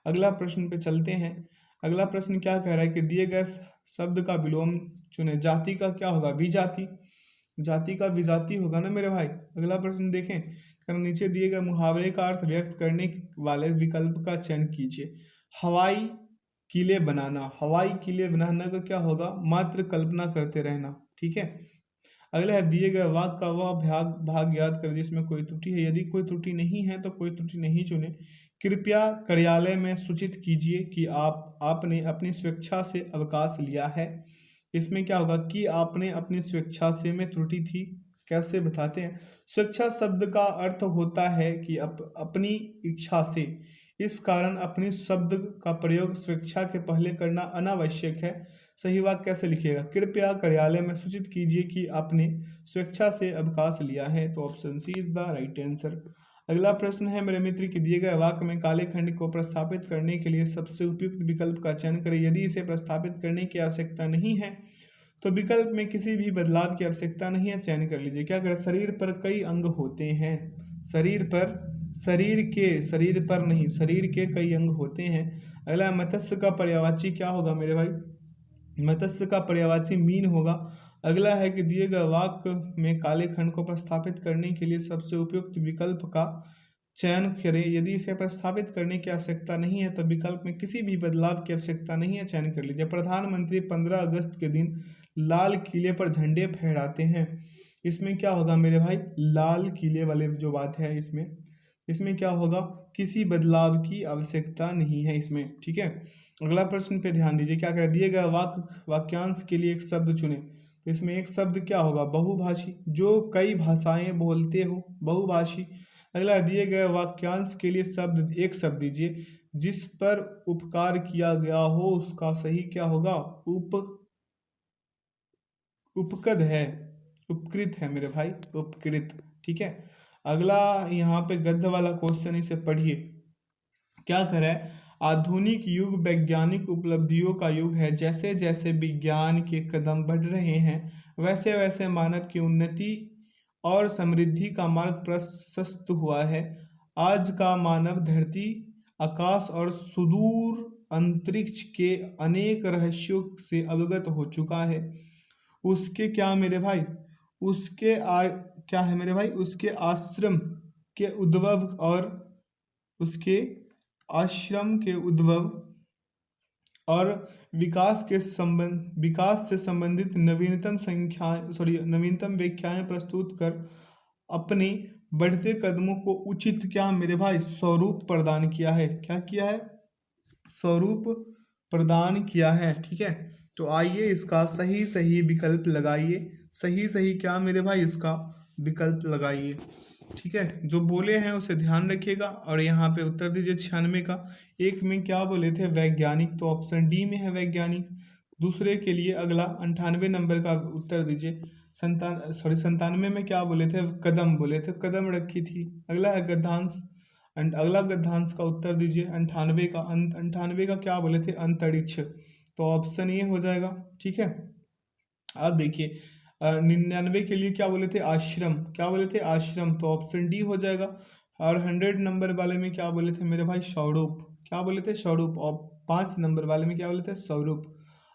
अगला प्रश्न पे चलते हैं। अगला प्रश्न क्या कह रहा है कि दिए गए शब्द का विलोम चुने। जाति का क्या होगा, विजाति, जाति का विजाति होगा ना मेरे भाई। अगला प्रश्न देखें, नीचे दिए गए मुहावरे का अर्थ व्यक्त करने वाले विकल्प का चयन कीजिए। हवाई किले बनाना, हवाई किले बनाना का क्या होगा, मात्र कल्पना करते रहना, ठीक है। अगला है दिए गए वाक्य का वह भाग याद कर जिसमें कोई त्रुटि है। यदि कोई त्रुटि नहीं है तो कोई त्रुटि नहीं चुने। कृपया कार्यालय में सूचित कीजिए कि आपने अपनी स्वेच्छा से अवकाश लिया है। इसमें क्या होगा कि आपने अपनी स्वेच्छा से में त्रुटि थी, कैसे बताते हैं। स्वेच्छा शब्द का अर्थ होता है कि अपनी इच्छा से, इस कारण अपनी शब्द का प्रयोग स्वेच्छा के पहले करना अनावश्यक है। सही वाक्य कैसे लिखिएगा, कृपया कार्यालय में सूचित कीजिए कि आपने स्वेच्छा से अवकाश लिया है, तो option C is the right answer. अगला प्रश्न है मेरे मित्र कि दिए गए वाक्य में काले खंड को प्रस्थापित करने के लिए सबसे उपयुक्त विकल्प का चयन करें। यदि इसे प्रस्थापित करने की आवश्यकता नहीं है तो विकल्प में किसी भी बदलाव की आवश्यकता नहीं है, चयन कर लीजिए। क्या करें, शरीर पर कई अंग होते हैं, शरीर पर नहीं, शरीर के कई अंग होते हैं। अगला मत्स्य का पर्यायवाची क्या होगा मेरे भाई, मत्स्य का पर्यायवाची मीन होगा। अगला है कि दिए गए वाक्य में काले खंड को प्रस्थापित करने के लिए सबसे उपयुक्त विकल्प का चयन करें। यदि इसे प्रस्तावित करने की आवश्यकता नहीं है तो विकल्प में किसी भी बदलाव की आवश्यकता नहीं है, चयन कर लीजिए। प्रधानमंत्री 15 अगस्त के दिन लाल किले पर झंडे फहराते हैं। इसमें क्या होगा मेरे भाई, लाल किले वाले जो बात है इसमें क्या होगा, किसी बदलाव की आवश्यकता नहीं है इसमें, ठीक है। अगला प्रश्न पे ध्यान दीजिए, क्या कर दिए गए वाक्यांश के लिए एक शब्द चुने। तो इसमें एक शब्द क्या होगा, बहुभाषी, जो कई भाषाएं बोलते हो, बहुभाषी। अगला दिए गए वाक्यांश के लिए शब्द एक शब्द दीजिए, जिस पर उपकार किया गया हो उसका सही क्या होगा, उपकृत है, उपकृत है मेरे भाई, उपकृत, ठीक है। अगला यहाँ पे गद्य वाला क्वेश्चन, इसे पढ़िए। क्या करे, आधुनिक युग वैज्ञानिक उपलब्धियों का युग है। जैसे जैसे विज्ञान के कदम बढ़ रहे हैं वैसे वैसे मानव की उन्नति और समृद्धि का मार्ग प्रशस्त हुआ है। आज का मानव धरती, आकाश और सुदूर अंतरिक्ष के अनेक रहस्यों से अवगत हो चुका है। उसके क्या मेरे भाई, क्या है मेरे भाई, उसके आश्रम के उद्भव और उसके आश्रम के उद्भव और विकास से संबंधित नवीनतम व्याख्याएं प्रस्तुत कर अपने बढ़ते कदमों को उचित क्या मेरे भाई स्वरूप प्रदान किया है। क्या किया है, स्वरूप प्रदान किया है, ठीक है। तो आइए इसका सही सही विकल्प लगाइए, सही सही क्या मेरे भाई इसका विकल्प लगाइए, ठीक है। जो बोले हैं उसे ध्यान रखिएगा और यहाँ पे उत्तर दीजिए। 96 का एक में क्या बोले थे, वैज्ञानिक, तो ऑप्शन डी में है वैज्ञानिक। दूसरे के लिए अगला 98 नंबर का उत्तर दीजिए। 97 में क्या बोले थे, कदम बोले थे, कदम रखी थी। अगला है गद्यांश, अगला गद्यांश का उत्तर दीजिए। 98 का क्या बोले थे, अंतरिक्ष, तो ऑप्शन ए हो जाएगा, ठीक है। अब देखिए 99 के लिए क्या बोले थे, आश्रम, क्या बोले थे, आश्रम, तो ऑप्शन डी हो जाएगा। और 100 नंबर वाले में क्या बोले थे मेरे भाई, स्वरूप, क्या बोले थे, स्वरूप। और 5 नंबर वाले में क्या बोले थे, स्वरूप।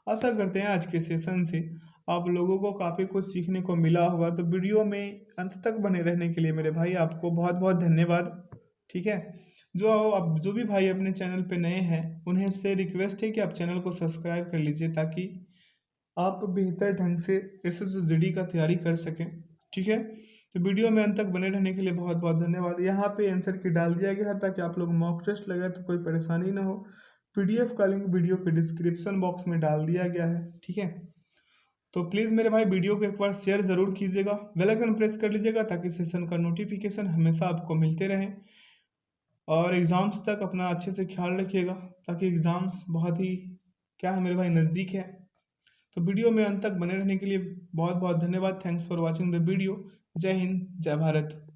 आशा करते हैं आज के सेशन से आप लोगों को काफ़ी कुछ सीखने को मिला होगा। तो वीडियो में अंत तक बने रहने के लिए मेरे भाई आपको बहुत बहुत धन्यवाद, ठीक है। जो भी भाई अपने चैनल पे नए हैं उन्हें से रिक्वेस्ट है कि आप चैनल को सब्सक्राइब कर लीजिए, ताकि आप बेहतर ढंग से SSGD का तैयारी कर सकें, ठीक है। तो वीडियो में अंत तक बने रहने के लिए बहुत बहुत धन्यवाद। यहाँ पे आंसर की डाल दिया गया है ताकि आप लोग मॉक टेस्ट लगे तो कोई परेशानी ना हो। PDF का लिंक वीडियो के डिस्क्रिप्शन बॉक्स में डाल दिया गया है, ठीक है। तो प्लीज़ मेरे भाई वीडियो को एक बार शेयर ज़रूर कीजिएगा, बेल आइकन प्रेस कर लीजिएगा ताकि सेशन का नोटिफिकेशन हमेशा आपको मिलते रहे। और एग्ज़ाम्स तक अपना अच्छे से ख्याल रखिएगा, ताकि एग्ज़ाम्स बहुत ही क्या है मेरे भाई नज़दीक है। तो वीडियो में अंत तक बने रहने के लिए बहुत बहुत धन्यवाद। Thanks for watching the video. जय हिंद, जय भारत।